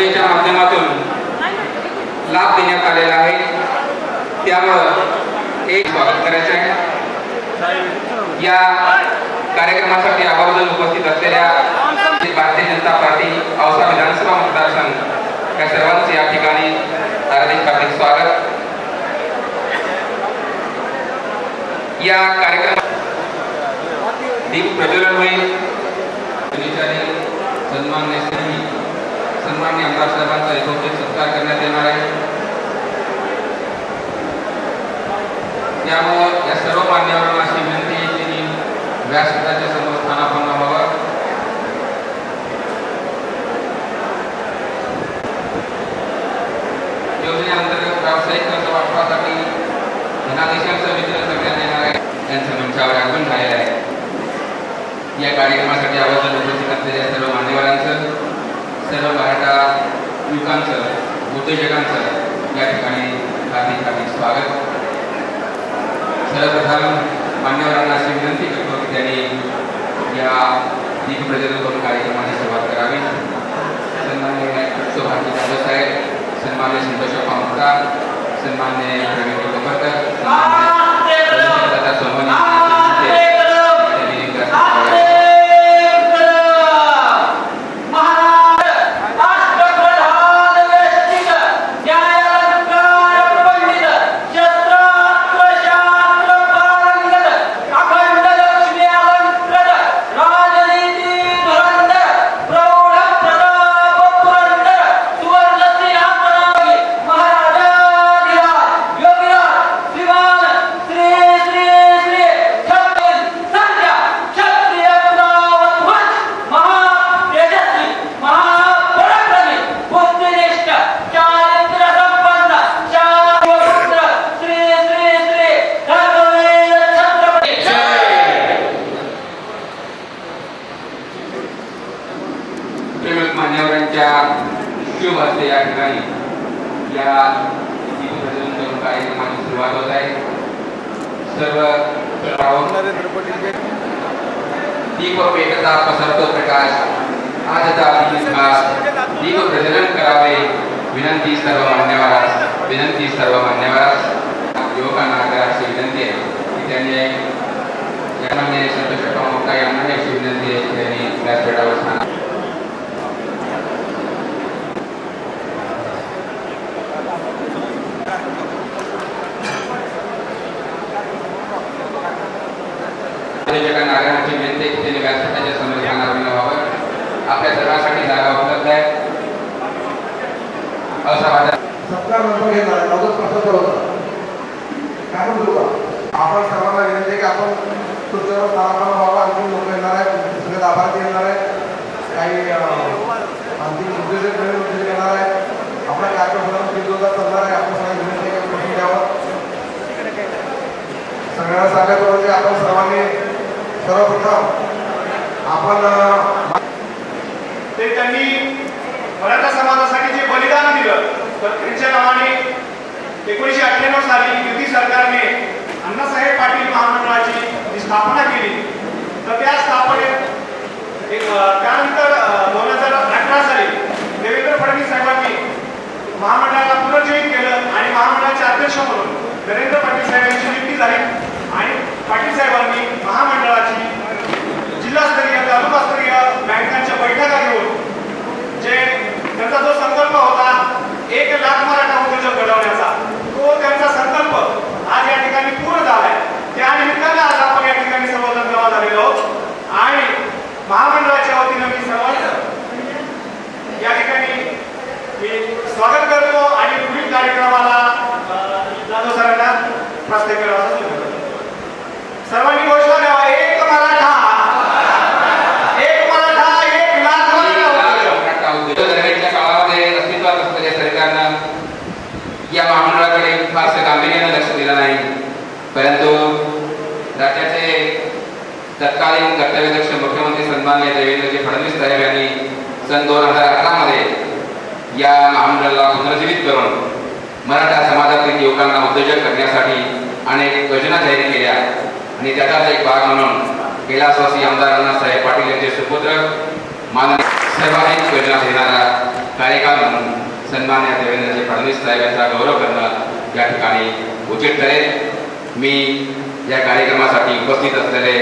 योजनेच्या माध्यमातून लाभ देण्यात आलेला आहे। त्यामुळे एक स्वागत करायचे आहे। या कार्यक्रमासाठी आवर्जून उपस्थित असलेल्या भारतीय जनता पार्टी औसा विधानसभा मतदारसंघ या सर्वांचे या ठिकाणी हार्दिक स्वागत। या कार्यक्रमात दीप प्रज्वलन होईल। सन्माननीय आमदार साहेबांचा यथोचित सत्कार करण्यात येणार आहे। त्यामुळे या सर्व मान्यवरांना अशी विनंती आहे की व्यासपीठाच्या समोर स्थानापन्न व्हावं। योजनेअंतर्गत व्यावसायिक कर्ज वाटपासाठी धनादेशांचं वितरण करण्यात येणार आहे। त्यांचं मंचावर आगमन झालेलं आहे। या कार्यक्रमासाठी आवर्जून उपस्थित असलेल्या सर्व मान्यवरांचं, सर्व मराठा युवकांचं, उद्योजकांचं या ठिकाणी हार्दिक स्वागत। सर्वप्रथम मान्यवरांना अशी विनंती करतो की त्यांनी या दीप प्रज्वलन करून कार्यक्रमाची सुरुवात करावी। सन्माननीय भारती जाधव साहेब, सन्माननीय संतोष पामुर्ता, सन्माननीय प्रवीण कोपरकर, या ठिकाणी या कार्यक्रमाची सुरुवात होत आहे। सर्व दीप पेटता पसरतो प्रकाश, आजचा दीप प्रज्वलन करावे विनंती सर्व मान्यवरास युवकांना अशी विनंती आहे की त्यांनी यांना संतोष पामुर्ता यांना अशी विनंती आहे की त्यांनी व्यासपीठावर स्थान नागरिकांची विनंती आहे की त्यांनी व्यासपीठाच्या समोर स्थानापन्न व्हावं। आपल्या सर्वांसाठी जागा उपलब्ध आहे। आपण सर्वांना विनंती आहे की आपण तुमच्यावर स्थानापन्न व्हावं। आणखी लोक येणार आहेत, सगळे लाभार्थी येणार आहेत, काही आणखी उद्योजक येणार आहेत। आपला कार्यक्रम जोरदार चालणार आहे। आपण सगळ्यांना विनंती आहे की द्यावं। सगळ्यांना सांगायचं म्हणजे आपण सर्वांनी सर्वप्रथम आपण त्यांनी मराठा समाजासाठी जे बलिदान दिलं, तर त्यांच्या नावाने 1998 साली युती सरकारने अण्णासाहेब पाटील महामंडळाची स्थापना केली। तर त्या स्थापनेत त्यानंतर 2018 साली देवेंद्र फडणवीस साहेबांनी महामंडळाला पुनर्जीवित केलं आणि महामंडळाचे अध्यक्ष म्हणून नरेंद्र पाटील साहेबांची नियुक्ती झाली आणि पाटील साहेबांनी महामंडळाची जिल्हास्तरीय, तालुकास्तरीय बँकांच्या बैठका घेऊन जे त्यांचा जो संकल्प होता 1 लाख मराठा उद्योजक घडवण्याचा, तो त्यांचा संकल्प आज या ठिकाणी पूर्ण झालाय। त्या निमित्ताने आज आपण या ठिकाणी सर्वजण जमा झालेलो आहोत आणि महामंडळाच्या वतीनं मी सर्वांचं या ठिकाणी मी स्वागत करतो आणि पुढील कार्यक्रमाला जाधव सरांना प्रस्ताव करावा। सर्वांनी घोषणा द्यावा, एक मराठा, एक लाख मराठा दरम्यानच्या काळामध्ये अस्तित्वात असलेल्या सरकारनं या महामंडळाकडे फारसं गांभीर्यानं लक्ष दिलं नाही। परंतु राज्याचे तत्कालीन कर्तव्यदक्ष मुख्यमंत्री सन्माननीय देवेंद्रजी फडणवीस साहेब यांनी सन 2018 मध्ये या महामंडळाला पुनर्जीवित करून मराठा समाजातील युवकांना उद्योजक करण्यासाठी अनेक योजना जाहीर केल्या आणि त्याचाच एक भाग म्हणून कैलासवासी आमदार अण्णासाहेब पाटील यांचे सुपुत्र माननीय सर्वाधिक योजना देणारा कार्यकाल म्हणून सन्मान्य देवेंद्रजी फडणवीस साहेब यांचा गौरव करणं या ठिकाणी उचित ठरेल. मी या कार्यक्रमासाठी उपस्थित असलेले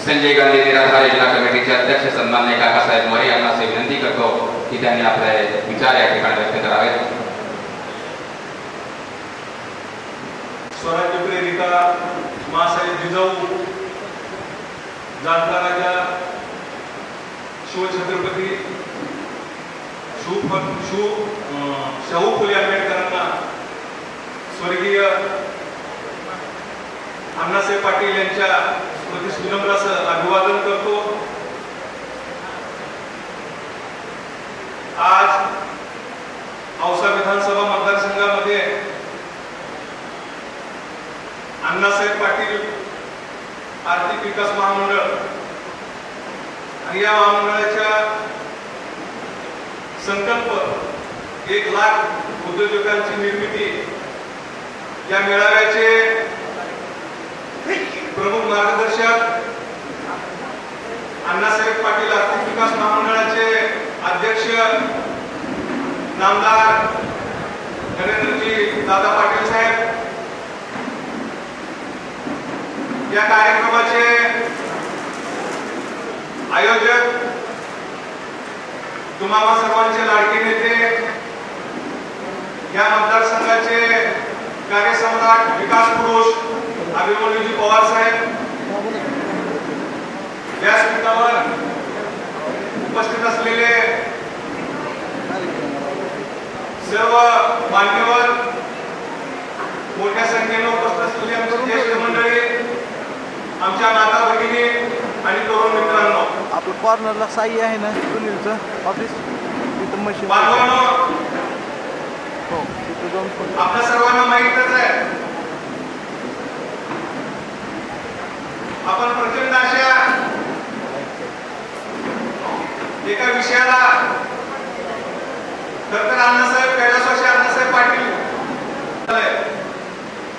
संजय गांधी निराधार जिल्हा कमिटीचे अध्यक्ष सन्मान्य काकासाहेब मोरे यांना असे विनंती करतो की त्यांनी आपले विचार या ठिकाणी व्यक्त करावेत. स्वराज्य प्रेरिका मासाहेब जिजाऊ जाणता राजा शिवछत्रपती शाहू फुले आंबेडकरांना स्वर्गीय अण्णासाहेब पाटील यांच्या स्मृतीस विनम्र असं अभिवादन करतो. आज औसा विधानसभा मतदारसंघामध्ये अण्णासाहेब पाटील आर्थिक विकास महामंडळ आणि या महामंडळाच्या संकल्प 1 लाख उद्योजकांची निर्मिती या मेळाव्याचे प्रमुख मार्गदर्शक अण्णासाहेब पाटील आर्थिक विकास महामंडळाचे अध्यक्ष नामदार नरेंद्रजी दादा पाटील साहेब, या कार्यक्रमाचे आयोजक तुम्हा सर्वांचे लाडके नेते, या मतदारसंघाचे कार्यसम्राट विकास पुरुष अभिमन्यूजी पवार साहेब, व्यासपीठावर उपस्थित असलेले सर्व मान्यवर, मोठ्या संख्येने उपस्थित असलेली आमची ज्येष्ठ मंडळी, आमच्या माता भगिनी आणि तरुण मित्रांनो, आपलं कॉर्नरला साई आहे ना सुनीलचं ऑफिस, तिथं मशीन हो तिथं जाऊन आपल्या सर्वांना माहीतच आहे आपण प्रचंड अशा एका विषयाला खरं अण्णासाहेब कैलासवासी अण्णासाहेब पाटील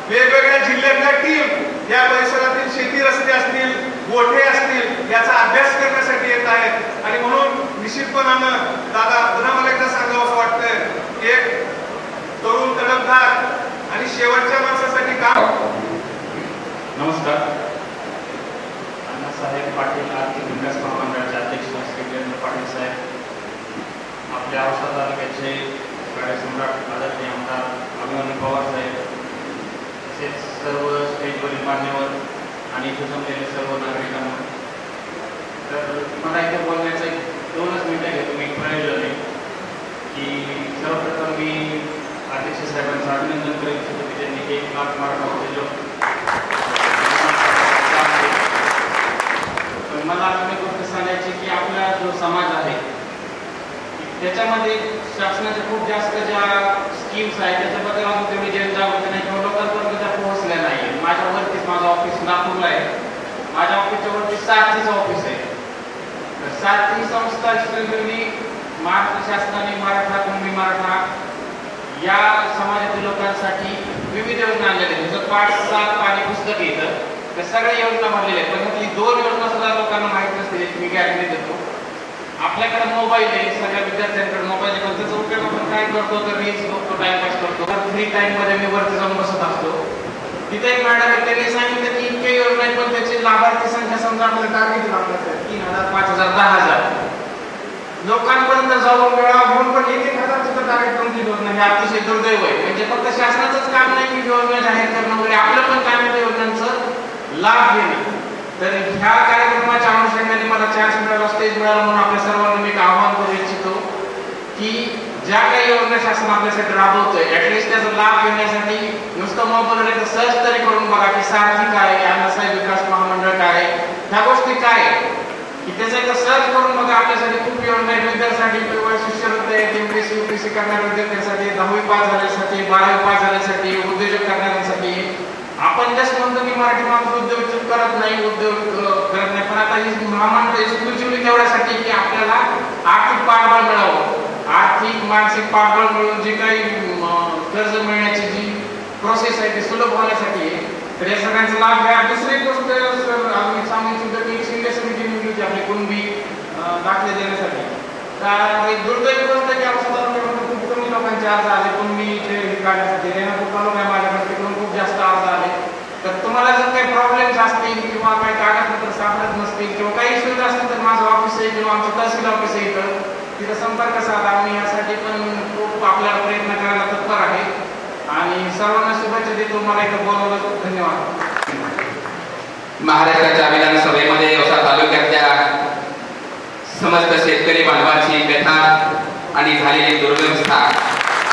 वेगवेगळ्या जिल्ह्यातल्या टीम या परिसरातील शेती रस्ते असतील, गोठे असतील याचा अभ्यास करण्यासाठी येत आहेत. आणि म्हणून निश्चितपणानं दादा पुन्हा मला एकदा सांगावं असं वाटतंय, एक तरुण तडफदार आणि शेवटच्या माणसासाठी काम. नमस्कार. अण्णासाहेब पाटील आर्थिक विकास महामंडळाचे अध्यक्ष श्री देवेंद्र पाटील साहेब, आपल्या औसा तालुक्याचे कार्यसम्राट आदरणीय आमदार अभिमन्यू पवार साहेब, तसेच सर्व स्टेजवरील मान्यवर आणि इथे जमलेले सर्व नागरिकांना, तर मला इथे बोलण्याचं 2च मिनिटं घेतो मी प्रयोजन आहे की सर्वप्रथम मी अध्यक्ष साहेबांचं अभिनंदन करू इच्छितो की त्यांनी 1 लाख मराठा उद्योजक. पण मला अजून एक गोष्ट सांगायची की आपला जो समाज आहे त्याच्यामध्ये शासनाच्या खूप जास्त ज्या स्कीम्स आहेत त्याच्याबद्दल अजून तेवढी जनजागृती नाही किंवा लोकांपर्यंत त्या पोहोचल्या नाही. माझ्यावरतीच माझं ऑफिस नागपूरला आहे, माझ्या ऑफिसच्या वरती सारथीचं ऑफिस आहे. तर सारथी संस्था स्पेशली महाराष्ट्र शासनाने मराठा कुणबी मराठा या समाजातील लोकांसाठी विविध योजना आणलेल्या आहेत. जसं 5-7 आणि पुस्तक येतं त्या सगळ्या योजना भरलेल्या आहेत, पण त्यातली 2 योजना सुद्धा लोकांना माहीत नसते याची मी गॅरंटी देतो. आपल्याकडे मोबाईल आहे, सगळ्या विद्यार्थ्यांकडे मोबाईल आहे, पण त्याचा उपयोग आपण काय करतो तर रील्स बघतो, टाइमपास करतो. तर फ्री टाइममध्ये मी वरती जाऊन बसत असतो. तिथे एक मॅडम आहे, त्यांनी सांगितलं की इतके योजना आहेत पण त्याची लाभार्थी संख्या समजा आपल्याला टार्गेट लागतात 3,000, 5,000, 10,000 लोकांपर्यंत जाऊन वेळा घेऊन पण 1,000 सुद्धा टार्गेट कम्प्लीट होत नाही. अतिशय दुर्दैव आहे. म्हणजे फक्त शासनाचंच काम नाही की योजना जाहीर करणं वगैरे, आपलं पण काम आहे योजनांचं लाभ घेणं. तर ह्या कार्यक्रमाच्या अनुषंगाने मला चान्स मिळाला, स्टेज मिळाला, म्हणून आपल्या सर्वांना मी आवाहन करू इच्छितो की ज्या काही योजना शासन आपल्यासाठी राबवतोय ऍटलिस्ट त्याचा लाभ घेण्यासाठी नुसतं मोबाईलवर एकदा सर्च तरी करून बघा की सारथी काय आहे, अण्णासाहेब विकास महामंडळ काय आहे, ह्या गोष्टी काय आहे की त्याचा एकदा सर्च करून बघा. आपल्यासाठी खूप योजना आहेत, विद्यार्थ्यांसाठी शिष्यवृत्ती आहेत, MPSC UPSC करणाऱ्या विद्यार्थ्यांसाठी, 10वी पास झाल्यासाठी, 12वी पास झाल्यासाठी, उद्योजक करणाऱ्यांसाठी. आपण जस्ट म्हणतो की मराठी माणूस उद्योग करत नाही, उद्योग करत नाही, पण आता ही महामंडळ एक्सक्लुसिव्हली तेवढ्यासाठी की आपल्याला आर्थिक पाठबळ मिळावं, आर्थिक मानसिक पाठबळ मिळून जी काही कर्ज मिळण्याची जी प्रोसेस आहे ती सुलभ होण्यासाठी तर या सगळ्यांचा लाभ घ्या. दुसरी गोष्ट सर आम्ही सांगू इच्छितो की शिंदे समिती नेमली होती आपली कुणबी दाखले देण्यासाठी. तर एक दुर्दैवी गोष्ट की आमच्या तालुक्यामध्ये खूप कमी लोकांचे अर्ज आले कुणबीचे काढण्यासाठी. रेणापूर तालुका आहे माझ्याकडे, तिकडून खूप जास्त अर्ज आले. तर तुम्हाला जर काही प्रॉब्लेम्स असतील किंवा काही कागदपत्र सापडत नसतील किंवा काही सुविधा असतील तर माझं ऑफिस आहे किंवा आमचं तहसील ऑफिस आहे इथं, तिथं संपर्क साधा. आम्ही यासाठी पण खूप आपल्याला प्रयत्न करायला तत्पर आहे आणि सर्वांना शुभेच्छा देतो. मला इथं बोलवलं, धन्यवाद. महाराष्ट्राच्या विधानसभेमध्ये औसा तालुक्यातल्या समस्त शेतकरी बांधवांची व्यथा आणि झालेली दुर्व्यवस्था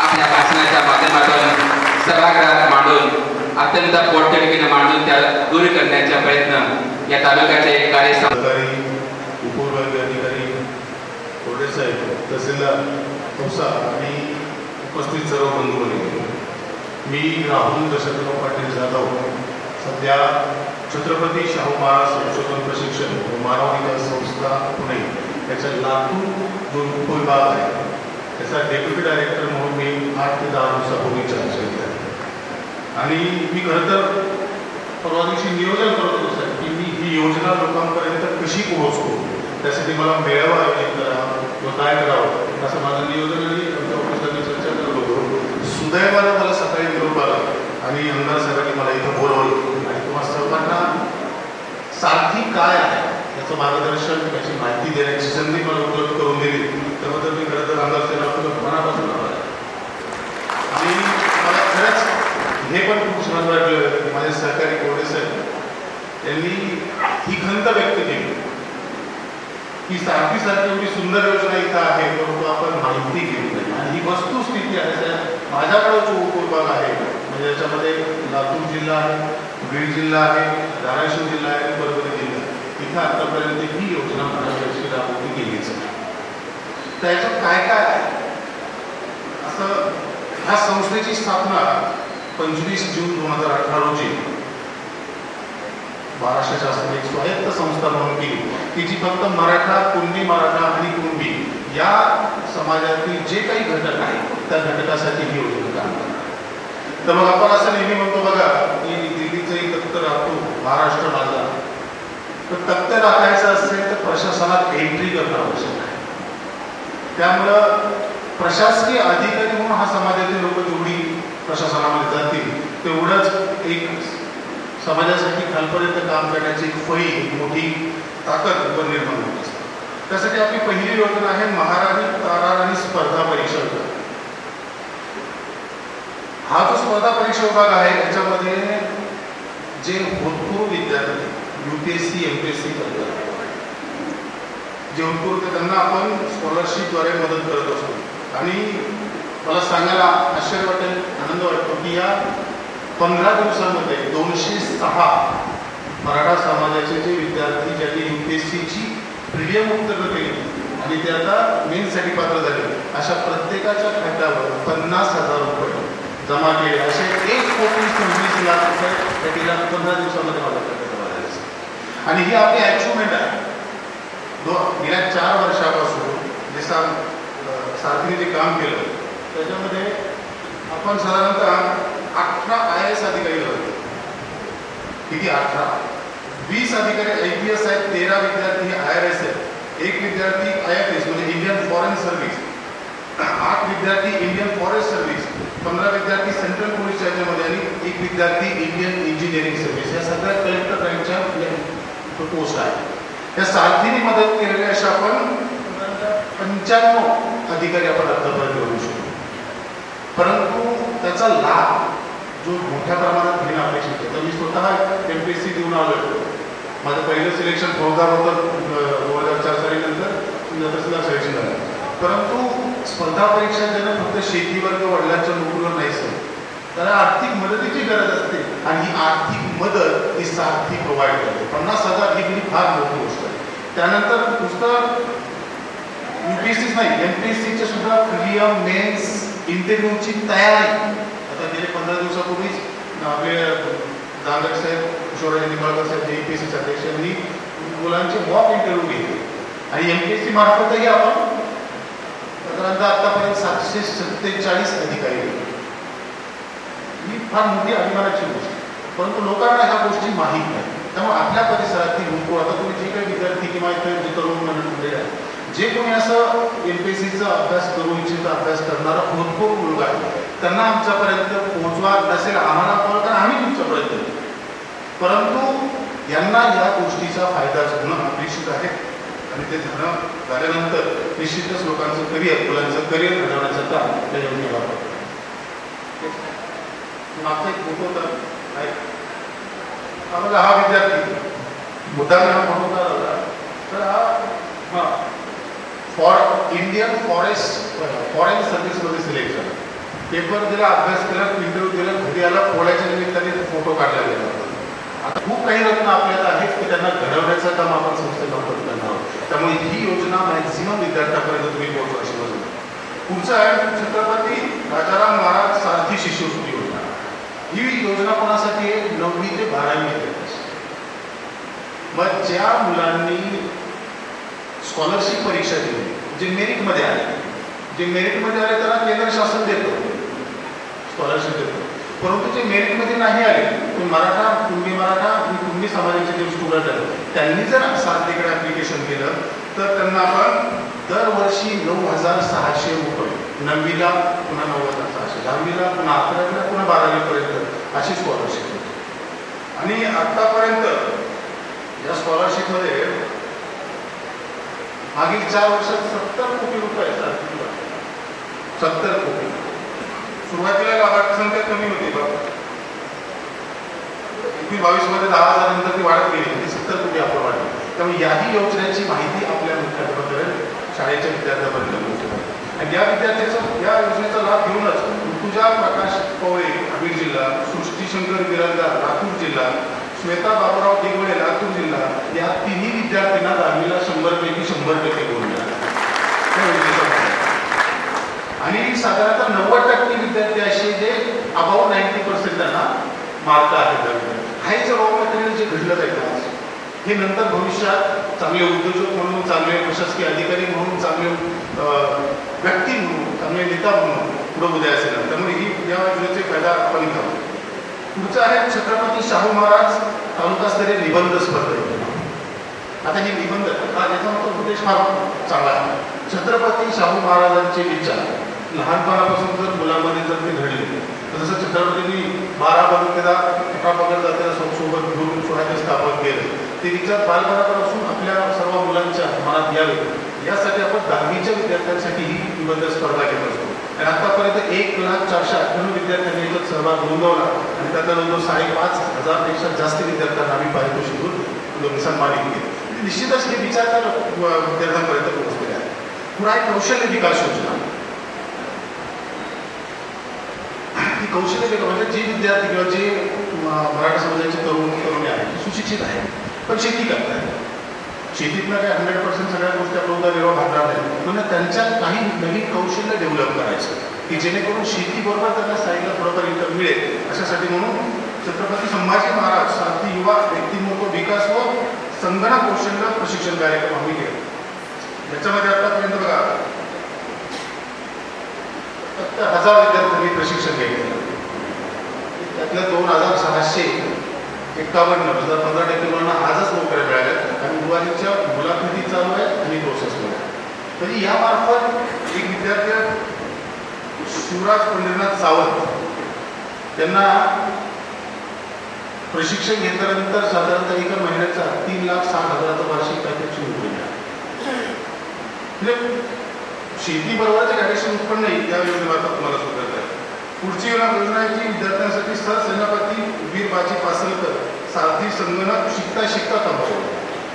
आपल्या भाषणाच्या माध्यमातून सभागृहात मांडून अत्यंत पोटतिडकीने मांडून त्या दूर करण्याचा प्रयत्न या तालुक्याचे अधिकारी, उपविभागीय अधिकारी, कोडे साहेब, तहसीलदार औसा आणि उपस्थित सर्व बंधू भगिनी, मी राहुल दशरथराव पाटील जाधव सध्या छत्रपती शाहू महाराज संशोधन प्रशिक्षण व मानव विकास संस्था पुणे याच्या लातूर जो उपविभाग आहे त्याचा डेप्युटी डायरेक्टर म्हणून मी 8 ते 10 दिवसापूर्वी चार्ज घेतला आणि मी खरं तर परवा दिवशी नियोजन करत होतो की मी ही योजना लोकांपर्यंत कशी पोहोचतो, त्यासाठी मला मेळावा आयोजित करावा किंवा काय करावं असं माझं नियोजन आणि आमच्या ऑफिसला मी चर्चा करत होतो. सुदैवानं मला सकाळी निरोप आला आणि आमदार साहेबांनी मला इथं बोलवलं आणि तुम्हा सर्वांना सारथी काय आहे याचं मार्गदर्शन, याची माहिती देण्याची संधी मला उपलब्ध करून दिली. त्याबद्दल मी खरं तर आमदार साहेबांना मनापासून आभार आहे. आणि मला खरंच हे पण खूप छान वाटलं की माझे सहकारी कोडे साहेब यांनी ही खंत व्यक्त केली की सारखी एवढी सुंदर योजना इथं आहे परंतु आपण माहिती घेतली नाही. आणि ही वस्तुस्थिती आहे. त्या माझ्याकडे जो उपविभाग आहे म्हणजे याच्यामध्ये लातूर जिल्हा आहे, बीड जिल्हा आहे, धाराशिव जिल्हा आहे, परभणी जिल्हा आहे. इथं आतापर्यंत ही योजना महाराष्ट्राची राबवली गेलीच आहे. त्याच्यात काय काय आहे असं ह्या संस्थेची स्थापना 25 जून 2018 रोजी महाराष्ट्र शासनाने एक स्वायत्त संस्था म्हणून केली की जी फक्त मराठा, कुणबी मराठा आणि कुणबी या समाजातील जे काही घटक आहेत त्या घटकासाठी ही योजना काम करतात. तर मग आपण असं नेहमी म्हणतो बघा की दिल्लीचंही तख्त राहतो, महाराष्ट्र माझा. तर तख्त राखायचं असेल तर प्रशासनात एंट्री करणं आवश्यक आहे. त्यामुळं प्रशासकीय अधिकारी म्हणून हा समाजातील लोक जेवढी प्रशासनामध्ये जातील तेवढंच एक समाजासाठी खालपर्यंत काम करण्याची एक फळी, मोठी ताकद निर्माण होत असते. त्यासाठी आपली पहिली योजना आहे महाराणी ताराराणी स्पर्धा परीक्षा विभाग. हा जो स्पर्धा परीक्षा विभाग आहे याच्यामध्ये जे भूतपूर्व विद्यार्थी UPSC MPSC करतात जे भूतपूर्व त्यांना आपण स्कॉलरशिपद्वारे मदत करत असतो. आणि मला सांगायला आश्चर्य वाटेल, आनंद वाटतो की या 15 दिवसांमध्ये 206 मराठा समाजाचे जे विद्यार्थी ज्यांनी UPSCची प्रीलियम उत्तीर्ण केली आणि ते आता मेन्ससाठी पात्र झाले अशा प्रत्येकाच्या खात्यावर 50,000 रुपये जमा केले. असे 1,26,00,000 रुपये त्या गेल्या 15 दिवसामध्ये माझ्या खात्यात जमा झाले. आणि ही आपली अचिव्हमेंट आहे. गेल्या 4 वर्षापासून जे सारथीने जे काम केलं त्याच्यामध्ये आपण साधारणतः 18 IAS अधिकारी होते. किती? 18. 20 अधिकारी IPS आहेत, 13 विद्यार्थी IRS आहेत, 1 विद्यार्थी IFS म्हणजे इंडियन फॉरेन सर्व्हिस, 8 विद्यार्थी इंडियन फॉरेस्ट सर्व्हिस, 15 विद्यार्थी सेंट्रल पोलीस याच्यामध्ये आणि 1 विद्यार्थी इंडियन इंजिनिअरिंग सर्व्हिस. या सगळ्या कलेक्टर रँकच्या पोस्ट आहेत. या सारथीने मदत केलेली अशा आपण 95 अधिकारी आपण आतापर्यंत करू शकतो. परंतु त्याचा लाभ जो मोठ्या प्रमाणात घेणं अपेक्षित आहे. तर मी स्वतः MPSC देऊन आलो. माझं पहिलं सिलेक्शन फौजदार होतं 2004 सालीनंतर तहसीलदार सिलेक्शन झालं. परंतु स्पर्धा परीक्षा देणं फक्त शेतीवर्ग वडिलांच्या नोकरीवर नाही सर, त्याला आर्थिक मदतीची गरज असते आणि ही आर्थिक मदत ही सारथी प्रोव्हाइड करते. 50,000 ही फार मोठी गोष्ट आहे. त्यानंतर नुसतं UPSCच नाही, MPSCच्या सुद्धा प्रिलियम, मेन्स, इंटरव्ह्यूची तयारी. आता गेले 15 दिवसापूर्वीच आपले दांगट साहेब, किशोरराजे निंबाळकर साहेब जे UPSCचे अध्यक्ष यांनी मुलांचे मॉक इंटरव्ह्यू घेतले आणि MPSC मार्फतही आपण साधारणतः आतापर्यंत 747 अधिकारी. ही फार मोठी अभिमानाची गोष्ट. परंतु लोकांना ह्या गोष्टी माहीत नाही. त्यामुळे आपल्या परिसरातील लोक, आता तुम्ही जे काही विद्यार्थी किंवा इतर जे तरुण मंडळी आहे, जे कोणी असं MPSCचा अभ्यास करू इच्छित अभ्यास करणारा भरपूर मुलगा आहे, त्यांना आमच्यापर्यंत पोहोचवा नसेल आम्हाला कॉल करा, आम्ही तुमच्यापर्यंत येतो. परंतु यांना या गोष्टीचा फायदा होणं अपेक्षित आहे आणि ते झाल्यानंतर निश्चितच लोकांचं करिअर, मुलांचं करिअर घडवण्याचं काम त्या योजनेला होतं. मागचा एक फोटो तर आहे, आम्हाला हा विद्यार्थी मुद्दा फोटो आला तर हा फॉर इंडियन फॉरेन सर्व्हिसमध्ये सिलेक्शन, पेपर दिला, अभ्यास केला, इंटरव्ह्यू दिला, घरी आला, पोळ्याच्या निमित्ताने फोटो काढला गेला. आता खूप काही रत्न आपल्याला आहेत की त्यांना घडवण्याचं काम आपण संस्थेमार्फत करणार आहोत. त्यामुळे ही योजना मॅक्झिमम विद्यार्थ्यांपर्यंत तुम्ही पोहोचवा अशी योजना. पुढचं आहे छत्रपती राजाराम महाराज सारथी शिष्यवृत्ती योजना. ही योजना कोणासाठी आहे? 9वी ते 12वी विद्यार्थ्यांसाठी. मग ज्या मुलांनी स्कॉलरशिप परीक्षा दिली, जे मेरिटमध्ये आले त्यांना केंद्र शासन देतं, स्कॉलरशिप देतं. परंतु जे मेरिटमध्ये नाही आले, तुम्ही मराठा, कुणबी समाजाचे जे स्टुडंट आहेत, त्यांनी जर सारथीकडे ॲप्लिकेशन केलं तर त्यांना आपण दरवर्षी 9,600 रुपये, 9वीला पुन्हा 9,600, 10वीला पुन्हा 11वीला पुन्हा 12वीपर्यंत अशी स्कॉलरशिप होती. आणि आत्तापर्यंत या स्कॉलरशिपमध्ये मागील 4 वर्षात 70 कोटी रुपये, 70 कोटी. सुरुवातीला लाभार्थी संख्या कमी होती बाबा, 2022 मध्ये 10,000 नंतर ती वाढत गेली, 70 कोटी आपण वाढली. त्यामुळे याही योजनेची माहिती आपल्या मुख्याध्यापकापर्यंत, शाळेच्या विद्यार्थ्यांपर्यंत पोहोचली. आणि या या योजनेचा लाभ घेऊनच ऋतुजा प्रकाश पवळे बीड जिल्हा, सृष्टीशंकर बिराजदार लातूर जिल्हा, श्वेता बाबूराव दिगवळे लातूर जिल्हा, या तिन्ही विद्यार्थ्यांना 10वीला 100 पैकी 100% गुण मिळाले. आणि साधारणतः 90% विद्यार्थी असे जे अबाउट 90% त्यांना मार्क आहेत. हे जे रॉ मटेरियल जे घडलं जायचं हे नंतर भविष्यात चांगले उद्योजक म्हणून, चांगले प्रशासकीय अधिकारी म्हणून, चांगले व्यक्ती म्हणून, चांगले नेता म्हणून पुढे उद्या असेल. त्यामुळे ही या योजनेचे फायदा आपण घ्यावा. पुढचं आहे छत्रपती शाहू महाराज तालुकास्तरीय निबंध स्पर्धा. आता ही निबंध याचा उद्देश फार चांगला आहे. छत्रपती शाहू महाराजांचे विचार लहानपणापासून जर मुलांमध्ये जर ते घडले, जसं छत्रपतींनी 12 बलुतेदार 18 पगड जातीला सोबत घेऊन स्वराज्य स्थापन केलं, ते विचार बालपणापासून आपल्या सर्व मुलांच्या मनात यावे यासाठी आपण 10वीच्या विद्यार्थ्यांसाठी ही निबंध स्पर्धा घेत असतो. आणि आतापर्यंत 1,04,98 विद्यार्थ्यांनी याच्यात सहभाग नोंदवला आणि त्यातल्या नोंदवून 5,500पेक्षा जास्त विद्यार्थ्यांना आम्ही पारितोषिक सन्मानित केले. निश्चितच हे विचार तर विद्यार्थ्यांपर्यंत पोहोचलेले आहे. पुन्हा एक कौशल्य विकास योजना. ही कौशल्य विकास म्हणजे जे विद्यार्थी किंवा जे मराठा समाजाचे तरुणी आहेत, सुशिक्षित आहेत, पण शेती करतात, शेतीतनं काय 100% सगळ्या गोष्टी आपल्या उदरनिर्वाह भागणार नाही, म्हणजे त्यांच्यात काही नवीन कौशल्य डेव्हलप करायचं की जेणेकरून शेतीबरोबर त्यांना साईडला थोडंफार इन्कम मिळेल. अशासाठी म्हणून छत्रपती संभाजी महाराज सारथी युवा व्यक्तिमत्व विकास व संगणक कौशल्य प्रशिक्षण कार्यक्रम आम्ही केला. याच्यामध्ये आतापर्यंत बघा 1000 विद्यार्थ्यांनी प्रशिक्षण घेतलं. त्यातल्या 2,651 म्हणजे 15% मुलांना आजच नोकऱ्या मिळाल्या आणि मुलांच्या मुलाखती चालू आहेत आणि प्रोसेसमध्ये. म्हणजे यामार्फत एक विद्यार्थी शिवराज पंढरीनाथ सावंत त्यांना प्रशिक्षण घेतल्यानंतर साधारणतः एका महिन्याचा 3,60,000 वार्षिक पॅकेजची नोकरी मिळाली. म्हणजे शेतीबरोबरच ॲडिशनल उत्पन्न त्या योजनेमार्फत तुम्हाला सुधारत आहे. पुढची योजना आहे की विद्यार्थ्यांसाठी सरसेनापती वीर बाजी पासलकर सारथी संगणक शिकता थांबवलं.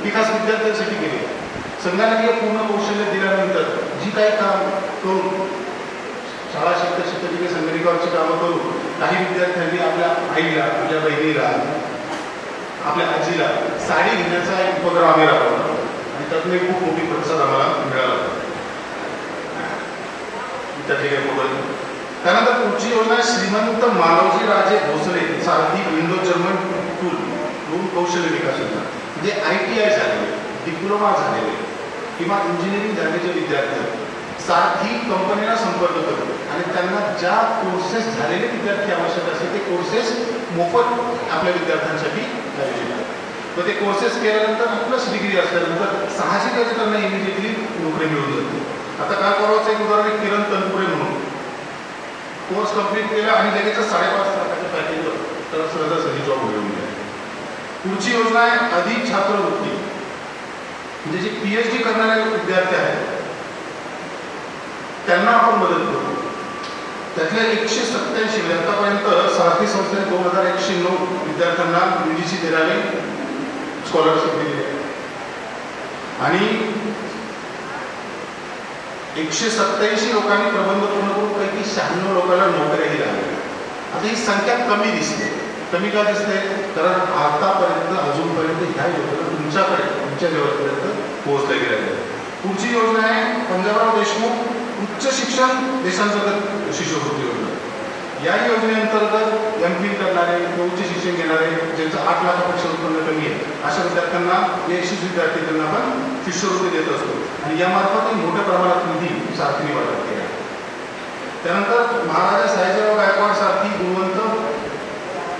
ही खास विद्यार्थ्यांसाठी केली. संगणकीय पूर्ण कौशल्य दिल्यानंतर जी काही काम करून शाळा शिकता जी काही संगणकावरची कामं करून काही विद्यार्थ्यांनी आपल्या आईला, आपल्या बहिणीला, आपल्या आजीला साडी घेण्याचा एक उपक्रम आम्ही राबवला आणि त्यातून खूप मोठी प्रतिसाद आम्हाला मिळाला. त्यानंतर पुढची योजना श्रीमंत मानवजी राजे भोसले सारथी इंडो जर्मन टूल कौशल्य विकास योजना. म्हणजे ITI झालेले, डिप्लोमा झालेले किंवा इंजिनिअरिंग झालेले विद्यार्थी सारथी कंपनीला संपर्क करतो आणि त्यांना ज्या कोर्सेस झालेले विद्यार्थी आवश्यक असतील ते कोर्सेस मोफत आपल्या विद्यार्थ्यांसाठी आयोजित करतात. मग ते कोर्सेस केल्यानंतर प्लस डिग्री असल्यानंतर साहजिकच त्यांना इमिजिएटली नोकरी मिळून जाते. आता काय करायचं एक उदाहरण आहे, किरण तनपुरे म्हणून कोर्स कंप्लीट केला आणि लगेच 5.5 लाखाच्या पॅकेजवर तर सहजासहजी जॉब मिळवून गेला. पुढची योजना आहे अधिक छात्रवृत्ती, म्हणजे जे PhD करणारे विद्यार्थी आहेत त्यांना आपण मदत करू. त्यातल्या 187 आतापर्यंत सारथी संस्थेने 2109 विद्यार्थ्यांना UGC 13वी स्कॉलरशिप दिली आहे आणि 187 लोकांनी प्रबंध पूर्ण करून पैकी 96 लोकांना नोकऱ्याही लागल्या. आता ही संख्या कमी दिसते. कमी का दिसते? कारण आतापर्यंत अजूनपर्यंत ह्या योजना तुमच्याकडे तुमच्या लेवलपर्यंत पोहोचल्या गेल्या. पुढची योजना आहे पंजाबराव देशमुख उच्च शिक्षण देशांतर्गत शिष्यवृत्ती योजना. या योजनेअंतर्गत MPhil करणारे उच्च शिक्षण घेणारे ज्यांचं 8 लाखापेक्षा उत्पन्न कमी आहे अशा विद्यार्थ्यांना 120 विद्यार्थी त्यांना आपण शिष्यवृत्ती देत असतो आणि यामार्फत मोठ्या प्रमाणात निधी सारथीने वाटप केला. त्यानंतर महाराजा सयाजीराव गायकवाड सारथी गुणवंत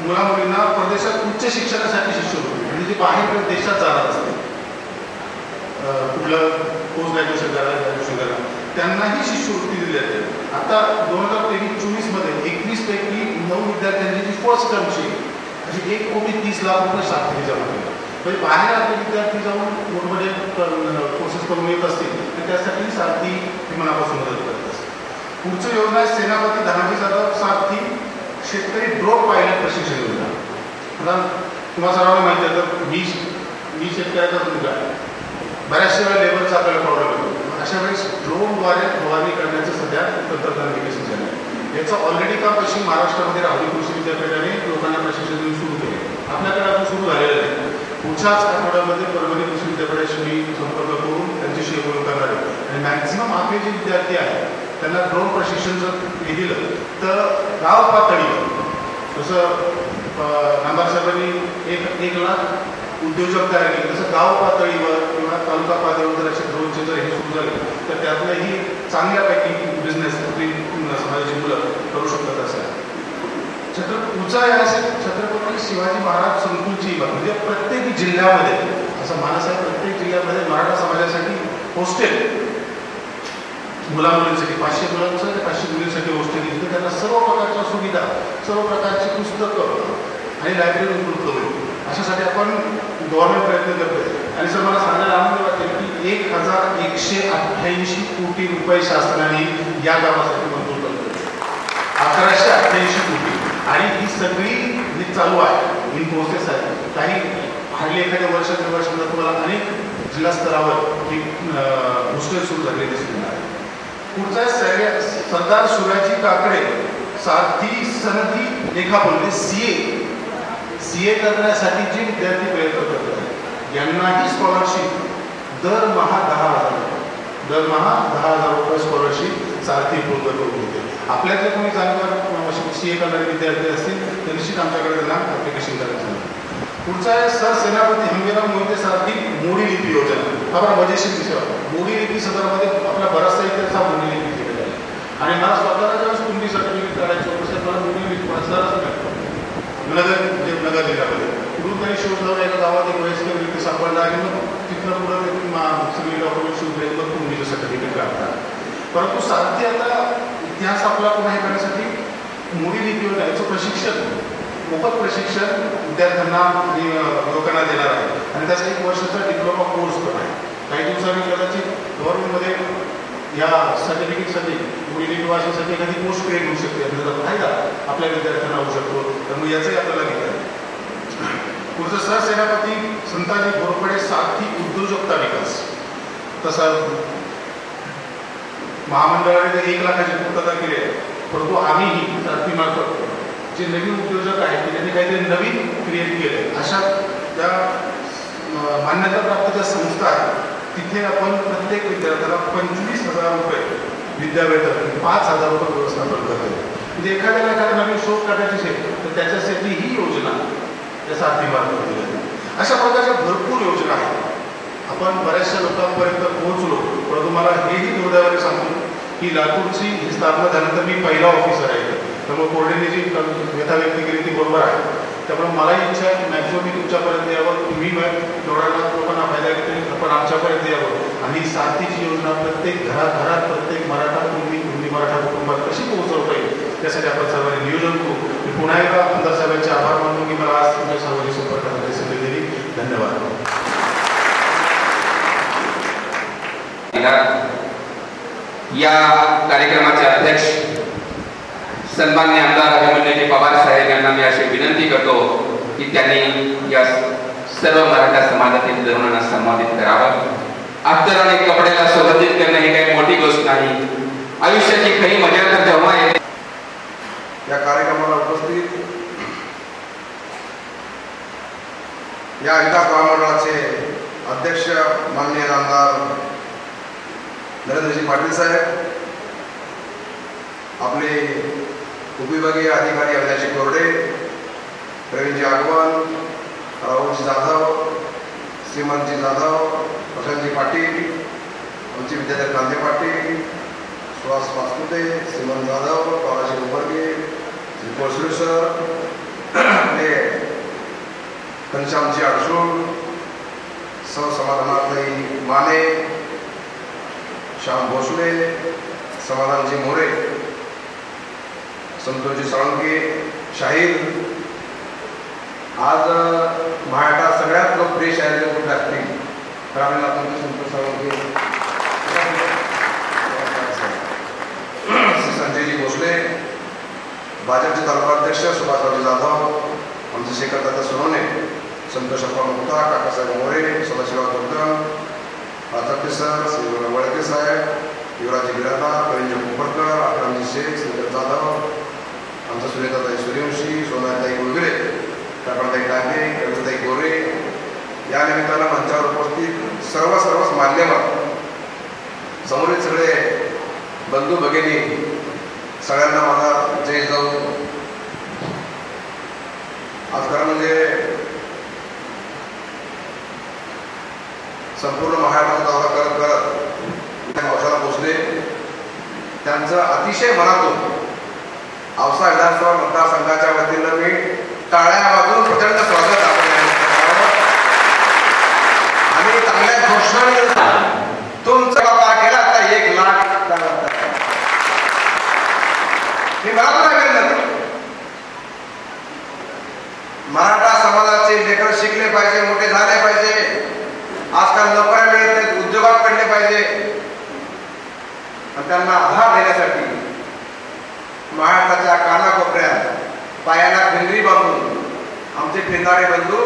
मुलामुलींना परदेशात उच्च शिक्षणासाठी शिष्यवृत्ती, म्हणजे जे बाहेर देशात जाणार असते कुठलं पोस्ट ग्रॅज्युएशन करा त्यांनाही शिष्यवृत्ती दिली जाते. आता 2023-24 मध्ये 21 पैकी 9 विद्यार्थ्यांची जी फर्स्ट टर्मची अशी 1,30,00,000 रुपये सारथीने जमा केले. म्हणजे बाहेर आपले विद्यार्थी जाऊन मोठमोठे कोर्सेस करून येत असतील तर त्यासाठी सारथी मनापासून मदत करत असते. पुढची योजना आहे सेनापती धनाजी जाधव सारथी शेतकरी ड्रोन पायलट प्रशिक्षण योजना. आता तुम्हाला सर्वांना माहिती आहे तर मी शेतकऱ्याचा मुलगा आहे. बऱ्याचशा वेळा लेबरचा आपल्याला प्रॉब्लेम येतो. अशा वेळेस ड्रोनद्वारे फवारणी करण्याचं सध्या तंत्रज्ञान विकसित झालं आहे. याचं ऑलरेडी काम पश्चिम महाराष्ट्रामध्ये राहुरी कृषी विद्यापीठाने लोकांना प्रशिक्षण देऊन सुरू केले. आपल्याकडे अजून सुरू झालेलं आहे. पुढच्याच आठवड्यामध्ये परभणी कृषी विद्यापीठाशी मी संपर्क करून त्यांच्याशी बोलून करणार आहे आणि मॅक्झिमम आपले जे विद्यार्थी आहेत त्यांना ड्रोन प्रशिक्षण जर हे दिलं तर गाव पातळीवर जसं नामदार साहेबांनी 1 लाख उद्योजक तयार केले तसं गाव पातळीवर किंवा तालुका पातळीवर जर असे ड्रोनचे जर हे सुरू झाले तर त्यातलंही चांगल्यापैकी बिझनेस आपली समाजाची मुलं करू शकतात. असं पुढचा आहे छत्रपती शिवाजी महाराज संकुलची इमारत, म्हणजे प्रत्येक जिल्ह्यामध्ये असं मानस आहे प्रत्येक जिल्ह्यामध्ये मराठा समाजासाठी हॉस्टेल मुलामुलींसाठी 500 मुलांचं 500 मुलींसाठी हॉस्टेल दिली तर त्यांना सर्व प्रकारच्या सुविधा सर्व प्रकारची पुस्तकं आणि लायब्ररी उपलब्ध होईल. अशासाठी आपण गव्हर्नमेंट प्रयत्न करतोय आणि सर मला सांगायला आनंद वाटेल की 1188 कोटी रुपये शासनाने या गावासाठी मंजूर करतो. 1188 कोटी आणि ही सगळी जी चालू आहे इन प्रोसेस आहे. काही हार्डली एखाद्या वर्षात तुम्हाला अनेक जिल्हा स्तरावर ही हॉस्टेल सुरू झालेली दिसणार. पुढचा सरदार शिवाजी काकडे सारथी सनदी लेखापल CA करण्यासाठी जे विद्यार्थी प्रयत्न करतात यांनाही स्कॉलरशिप दरमहा 10,000 रुपये स्कॉलरशिप सारथी उपलब्ध करून देते. आपल्यातले कोणी जाणकार CA करणारे विद्यार्थी असतील तर निश्चित आमच्याकडे त्यांना ॲप्लिकेशन करायचं. पुढचा आहे सर सेनापती हंबीराव मोहिते सारथी मोडी लिपी योजना. हा बरा मजेशीर विषय होता. मोडी लिपी सदरामध्ये आपला बराचसा इतिहास हा मोडी लिपी केलेला आहे आणि मला स्वतःला ज्यावेळेस कुंडी सर्टिफिकेट काढायचं होतं मला मोडी लिपी वाचणारच नाही. नगर जिल्ह्यामध्ये कुठून काही शोध लावून एका गावात एक वयस्कर व्यक्ती सापडला आणि मग तिथनं पुढं सगळी डॉक्युमेंट शोध घेऊन मग कुंडीचं सर्टिफिकेट काढतात. परंतु सारथी आता इतिहास आपला पुन्हा हे करण्यासाठी मोडी लिपी याचं प्रशिक्षण मोफत प्रशिक्षण विद्यार्थ्यांना आणि लोकांना देणार आहे आणि त्याचा 1 वर्षाचा डिप्लोमा कोर्स पण आहे. काही दिवसांनी कदाचित गव्हर्नमेंटमध्ये या सर्टिफिकेटसाठी मोडी लिपी वाचण्यासाठी एखादी पोस्ट क्रिएट होऊ शकते. त्याचा फायदा आपल्या विद्यार्थ्यांना होऊ शकतो. त्यामुळे याचंही आपल्याला घेतलं आहे. पुढचं सर सेनापती संताजी घोरपडे सारथी उद्योजकता विकास. तसा महामंडळाने 1 लाखाची पूर्तता केली आहे परंतु आम्हीही सारथीमार्फत जे नवीन उद्योजक आहेत की त्यांनी काहीतरी नवीन क्रिएट केलं अशा ज्या मान्यताप्राप्त ज्या संस्था आहेत तिथे आपण प्रत्येक विद्यार्थ्याला 25,000 रुपये विद्यावेतन 5,000 रुपये व्यवस्थापन करतो. म्हणजे एखाद्या नवीन शोध काढायची असेल तर त्याच्यासाठी ही योजना त्या सारथीमार्फत दिली जाते. अशा प्रकारच्या भरपूर योजना आहेत. आपण बऱ्याचशा लोकांपर्यंत पोहोचलो परंतु मला हेही दुर्दैवाने सांगतो की लातूरची ही स्थापना झाल्यानंतर मी पहिला ऑफिसर आहे. त्यामुळे कोर्डेने जी व्यथा व्यक्त केली ती बरोबर आहे. त्यामुळे मलाही इच्छा आहे की मॅक्झिमम मी तुमच्यापर्यंत यावं, तुम्ही एवढ्या लोकांना फायदा घेतो आपण आमच्यापर्यंत यावं आणि साथीची योजना प्रत्येक घरात प्रत्येक मराठा कुटुंबी मराठा कुटुंबात कशी पोहोचवता येईल त्यासाठी आपण सर्वांनी नियोजन करू. मी पुन्हा एकदा आमदार साहेबांचे आभार मानतो की मला आज तुमच्या सर्वांनी संपर्क करण्याची संधी दिली. धन्यवाद. या कार्यक्रमाचे अध्यक्ष सन्माननीय आमदार अभिमन्यूजी पवार साहेब यांना मी अशी विनंती करतो की त्यांनी या सर्व मराठा समाजातील तरुणांना सन्मानित करावं. अत्तर आणि कपड्याला सुगंधित करणं ही काही मोठी गोष्ट नाही. आयुष्याची खरी मजा तर जेव्हा येते. या कार्यक्रमाला उपस्थित या विकास महामंडळाचे अध्यक्ष माननीय आमदार नरेंद्रजी पाटील साहेब, आपले उपविभागीय अधिकारी अविनाशी कोरडे, प्रवीणजी आगवण, राहुलजी जाधव, श्रीमंतजी जाधव, प्रशांतजी पाटील, आमचे विद्याधर कांदे पाटील, सुहास पाचपुते, श्रीमंत जाधव, बालाजी उबर्गे, श्री कोळसुरेश्वर, आपले घनश्यामजी अडसूळ, सौ समाधानाताई माने, श्याम भोसले, समाधानजी मोरे, संतोषजी साळुंके, शाहीर. आज महाराष्ट्रात सगळ्यात लोकप्रिय शाहीर जर कुठले असतील तर आपल्याला संतोष साळुंके, संजयजी भोसले, भाजपचे तालुकाध्यक्ष सुभाषरावजी जाधव, आमचे शेखरदादा सोनवणे, संतोष अप्पा मुक्ता, काकासाहेब मोरे, सदाशिवराव दुर्गम, प्राचार्य सर, श्री वळके साहेब, युवराजी बिरादा, प्रवीणजी कुंभरकर, अकरामजी शेख, श्रीधर जाधव, आमचा सुनीताताई सूर्यवंशी, सोनाताई गुळगुले, कल्पनाताई टाके, कविताताई गोरे, या निमित्तानं मंचावर उपस्थित सर्वच मान्यवर, समोरील सगळे बंधू भगिनी, सगळ्यांना माझा जय जाऊ. आज खरं म्हणजे संपूर्ण महाराष्ट्राचा दौरा करत त्या औषधाला पोचले. त्यांचं अतिशय मनातून औसा विधानसभा मतदारसंघाच्या वतीनं मी टाळ्या वाजवून प्रचंड स्वागत आणि चांगल्या घोषणा तुमचा पार केला. आता 1 लाख मी मराठा समाजाचे लेकर शिकले पाहिजे, मोठे झाले पाहिजे, आजकाल नोकऱ्या मिळत नाहीत, उद्योगात पडले पाहिजे आणि त्यांना आधार देण्यासाठी महाराष्ट्राच्या कानाकोपऱ्यात पायाला भिंगरी बांधून आमचे फिरणारे बंधू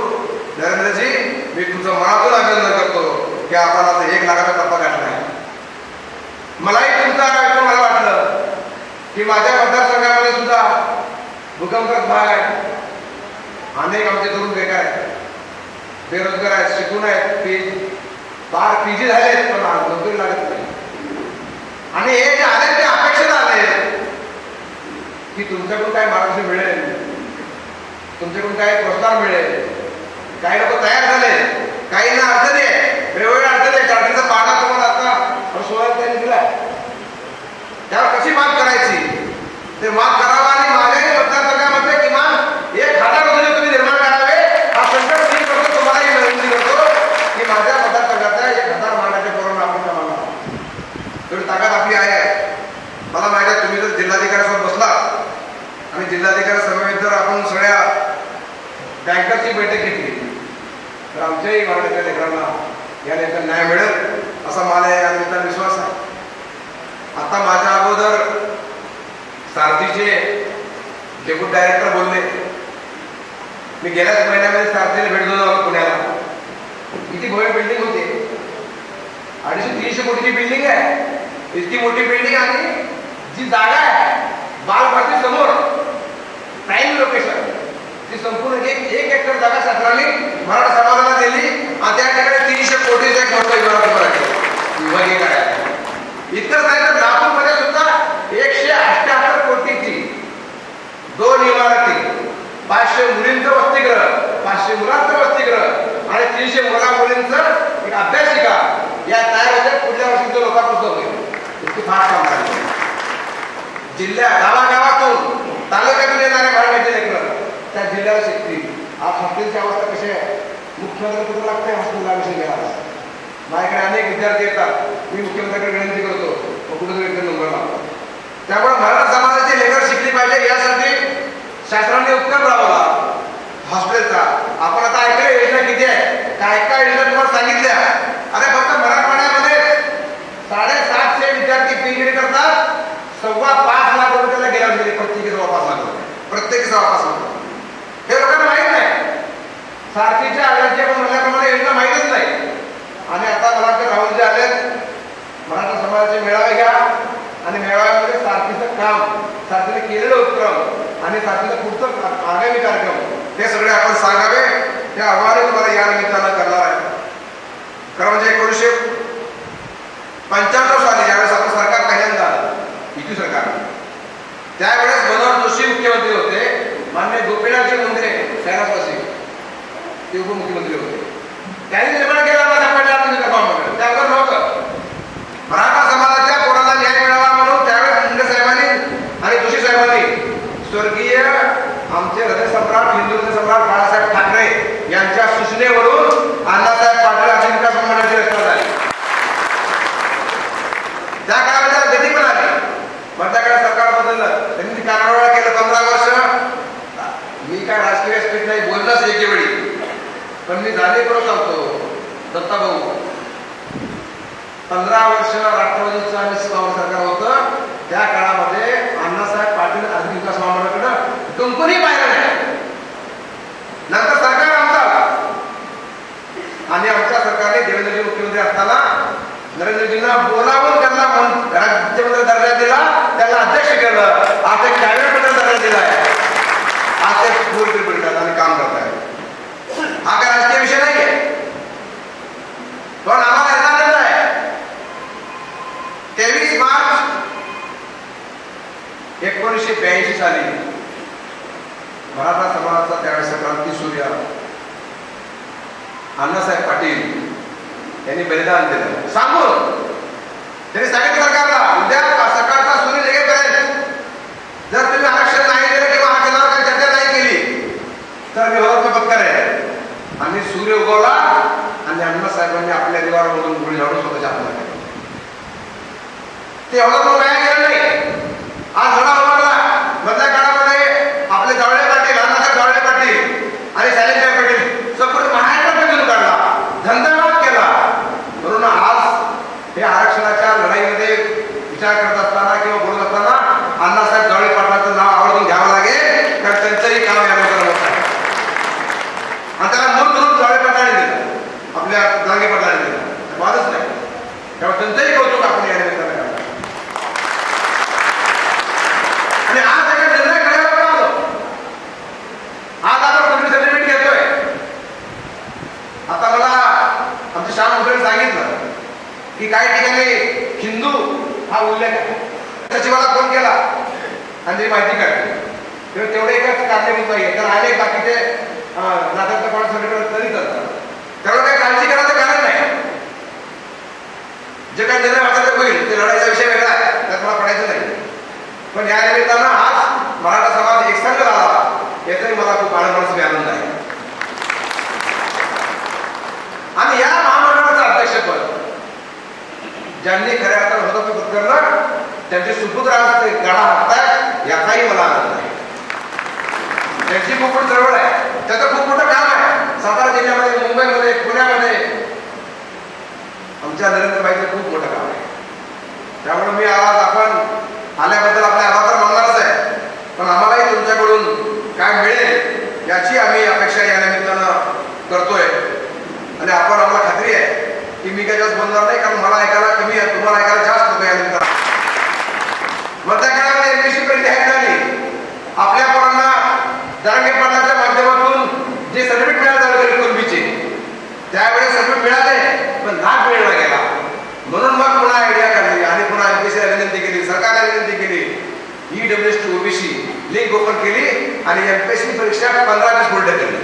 नरेंद्रजी, मी तुमचं मनातून अभिनंदन करतो की आपण आता 1 लाखाचा टप्पा गाठलाय. मलाही तुमचा ऐकून मला वाटलं की माझ्या मतदारसंघामध्ये सुद्धा भूकंपग्रस्त भाग आहे, अनेक आमचे तरुण बेकार आहेत, बेरोजगार आहेत, शिकून आहेत, बार पीजी झालेत पण नोकरी लागत नाही. आणि हे जे आले ते अपेक्षेला आले की तुमच्याकडून काय मार्गदर्शन मिळेल, तुमच्याकडून काय प्रोत्साहन मिळेल. काही लोक तयार झाले, काहींना अडचणी आहे, वेगवेगळ्या अडचणी आहे. चाटणीचा पाडा तुम्हाला आता 16 त्यांनी दिला, त्यावर कशी मात करायची ते मात करावा. आणि माझ्याही मतदारसंघामध्ये किमान 1000 रोजगार तुम्ही निर्माण करावे हा संकल्प मी करतो. तुम्हालाही विनंती करतो की माझ्या मतदारसंघातल्या 1000 मांडाच्या पोरांना आपण कामाला तेवढी ताकद आपली आहे. मला माहिती आहे तुम्ही जर जिल्हाधिकाऱ्यासोबत बसला आणि जिल्हाधिकारी समवेत जर आपण सगळ्या बँकरची बैठक घेतली तर आमच्याही मराठीच्या लेकरांना या निमित्तानं न्याय मिळेल असा मला या निमित्तानं विश्वास आहे. आता माझ्या अगोदर सारथीचे डेप्युटी डायरेक्टर बोलले. मी गेल्याच महिन्यामध्ये सारथीला भेट देऊन आलो पुण्याला. किती भव्य बिल्डिंग होती, 250-300 कोटीची बिल्डिंग आहे. इतकी मोठी बिल्डिंग आणि जी जागा आहे बालभारती समोर प्राईम लोकेशन, ती संपूर्ण एक एकर जागा शासनाने मराठा समाजाला दिली आणि त्या ठिकाणी 300 कोटीचा एक मोठा विभागीय कार्यालय. इतकंच नाही तर नागपूरमध्ये सुद्धा 178 कोटीची 2 इमारती, 500 मुलींचं वसतिगृह, 500 मुलांचं वसतिगृह आणि 300 मुला-मुलींचं एक अभ्यासिका या तयार होत्या. पुढल्या वर्षी लोकांपासून होईल. इतकी फास्ट काम झालं. गावागावातून तालुक्यातून येणारे मराठीचे लेकर त्या जिल्ह्याला शिकतील. आज हॉस्टेलची अवस्था कशी आहे? मुख्यमंत्री कुठं लागते हॉस्टेलला विषय घ्या. माझ्याकडे अनेक विद्यार्थी येतात, मी मुख्यमंत्र्यांकडे विनंती करतो कुठेतरी एकदम नंबर लावतो. त्यामुळे मराठा समाजाची लेकर शिकली पाहिजे यासाठी शासनाने उपक्रम राबवला हॉस्टेलचा. आपण आता ऐकलं योजना किती आहे, काय काय योजना तुम्हाला सांगितल्या. अरे फक्त मराठवाड्यामध्ये 750 विद्यार्थी पीएचडी करतात, 5.25 लाख रुपये त्याला गेल्या वर्षी प्रत्येकी 5.25 लाख रुपये, प्रत्येकी 5.25 लाख रुपये. हे लोकांना माहित नाही. सारखीच्या राज्य पण म्हणल्याप्रमाणे योजना माहितच नाही. आणि आता मला वाटतं राहुलजी आले, मराठा समाजाचे मेळावे घ्या आणि मेळाव्यामध्ये सारखीचं काम, सारखीने केलेलं उपक्रम आणि सारखीचं पुढचं आगामी कार्यक्रम हे सगळे आपण सांगावे. हे आव्हान तुम्हाला या निमित्तानं करणार आहे. खरं म्हणजे 1995 साली ज्यावेळेस आपलं सरकार पहिल्यांदा युती सरकार, त्यावेळेस मनोहर जोशी मुख्यमंत्री होते, मान्य गोपीनाथजी मुंडे कैलासवासी ते उपमुख्यमंत्री होते. त्यांनी निर्माण केला त्यावर नव्हतं. मराठा समाजाच्या पोराला न्याय मिळावा म्हणून त्यावेळेस मुंडे साहेबांनी आणि जोशी साहेबांनी स्वर्गीय आमचे हृदयसम्राट, हिंदू हृदयसम्राट बाळासाहेब ठाकरे यांच्या सूचनेवरून अण्णासाहेब पाटील अजिंक्य संमेलनाची रचना झाली. त्या काळामध्ये गती पण आली. मधल्या काळात सरकार बदललं, त्यांनी कारवाया केलं 15 वर्ष. मी काय राजकीय व्यासपीठ नाही, बोलणंच एके वेळी, पण मी झाले करून सांगतो दत्ता भाऊ, 15 वर्ष राष्ट्रवादीचं आणि पवार सरकार होतं. त्या काळामध्ये अण्णासाहेब पाटील आर्थिक विकास महामंडळाकडं कंपनी पाहिलं नाही. नंतर सरकार आमचं आलं आणि आमच्या सरकारने देवेंद्रजी मुख्यमंत्री असताना नरेंद्रजींना बोलावून त्यांना राज्यमंत्री दर्जा दिला, त्यांना अध्यक्ष केलं. आज एक कॅबिनेट मंत्री दर्जा दिलाय. आज ते पूर्ण पडतात आणि काम करत आहे. हा काय राजकीय विषय नाहीये, पण आम्हाला येणार आहे 23 मार्च 1982 साली मराठा समाजाचा त्यावेळेस क्रांती सूर्य अण्णासाहेब पाटील यांनी बलिदान दिलं. सांगून त्यांनी सांगितलं सरकारला, उद्या सकाळचा सूर्य निघेपर्यंत जर तुम्ही आरक्षण नाही दिलं किंवा आरक्षणावर काही चर्चा नाही केली तर मी होत पत्करेन. आणि सूर्य उगवला आणि अण्णासाहेबांनी आपल्या दिवारामधून गोळी झाडून स्वतःच्या हातात केली. ते एवढं वाया गेलं नाही. आज लढा उभारला. मधल्या काळामध्ये आपले जावळे पाटील, अण्णासाहेब जावळे पाटील आणि शैलेशभाई पाटील संपूर्ण महाराष्ट्रात घेऊन काढला, धंदावाद केला. म्हणून आज हे आरक्षणाच्या लढाईमध्ये विचार करत असताना किंवा बोलत असताना अण्णासाहेब जावळे पाटलाचं नाव आवर्जून घ्यावं लागेल, कारण त्यांचंही काम यानंतर होत आहे. आणि त्याला मूळ म्हणून जावळे पाटलाने दिलं, आपल्या जांगे पाटलाने दिलं, वादच नाही. तेव्हा त्यांचंही कौतुक आपण या निमित्तानं करणार. आणि आज एका निर्णय घड्यावर आलो. आज आपण कुठली सेलिब्रेट घेतोय. आता मला आमच्या श्याम मुखर्जी सांगितलं की काही ठिकाणी हिंदू हा उल्लेख आहे. सचिवाला फोन केला आणि त्याची माहिती काढली, तेवढे एकच कारणीभूत नाहीये, तर अनेक बाकीचे नात्यातलं कोणा सगळीकडे तरी चालतात. त्यामुळे काही काळजी करायचं कारण नाही. जे काही निर्णय वाचायचं होईल ते लढाईचा विषय वेगळा आहे, त्यात मला पडायचं नाही. पण या निमित्तानं आज मराठा समाज एकसंघ झाला याचाही मला खूप आनंद आहे. आणि या महामंडळाचं अध्यक्षपद ज्यांनी खऱ्या अर्थानं होतं पत्करलं त्यांचे सुपुत्र आज ते गाडा हाकतायत याचाही मला आनंद आहे. त्यांची खूप मोठी चळवळ आहे, त्याचं खूप मोठं काम आहे. सातारा जिल्ह्यामध्ये, मुंबईमध्ये, पुण्यामध्ये आमच्या नरेंद्रबाईचं खूप मोठं काम आहे. त्यामुळे मी आज आपण आल्याबद्दल आपले आभार मानणारच आहे, पण आम्हालाही तुमच्याकडून काय मिळेल याची आम्ही अपेक्षा या निमित्तानं करतोय. आणि आपण आम्हाला खात्री आहे की मी काही जास्त बोलणार नाही, कारण मला ऐकायला कमी आहे, तुम्हाला ऐकायला जास्त होतं या निमित्तानं. मधल्या काळामध्ये एमपीसी परीक्षा झाली, आपल्या पोरांना जरांगे पाटलाच्या माध्यमातून जे सर्टिफिकेट मिळाले कुणबीचे, त्यावेळेस सर्टिफिकेट मिळाले पण लाभ मिळला गेला. म्हणून मग पुन्हा आयडिया काढली आणि पुन्हा एमपीसीला विनंती केली, सरकारला विनंती केली, EWS to OBC link open केली आणि एमपीएससी परीक्षा 15-20 पुढे ढकलली.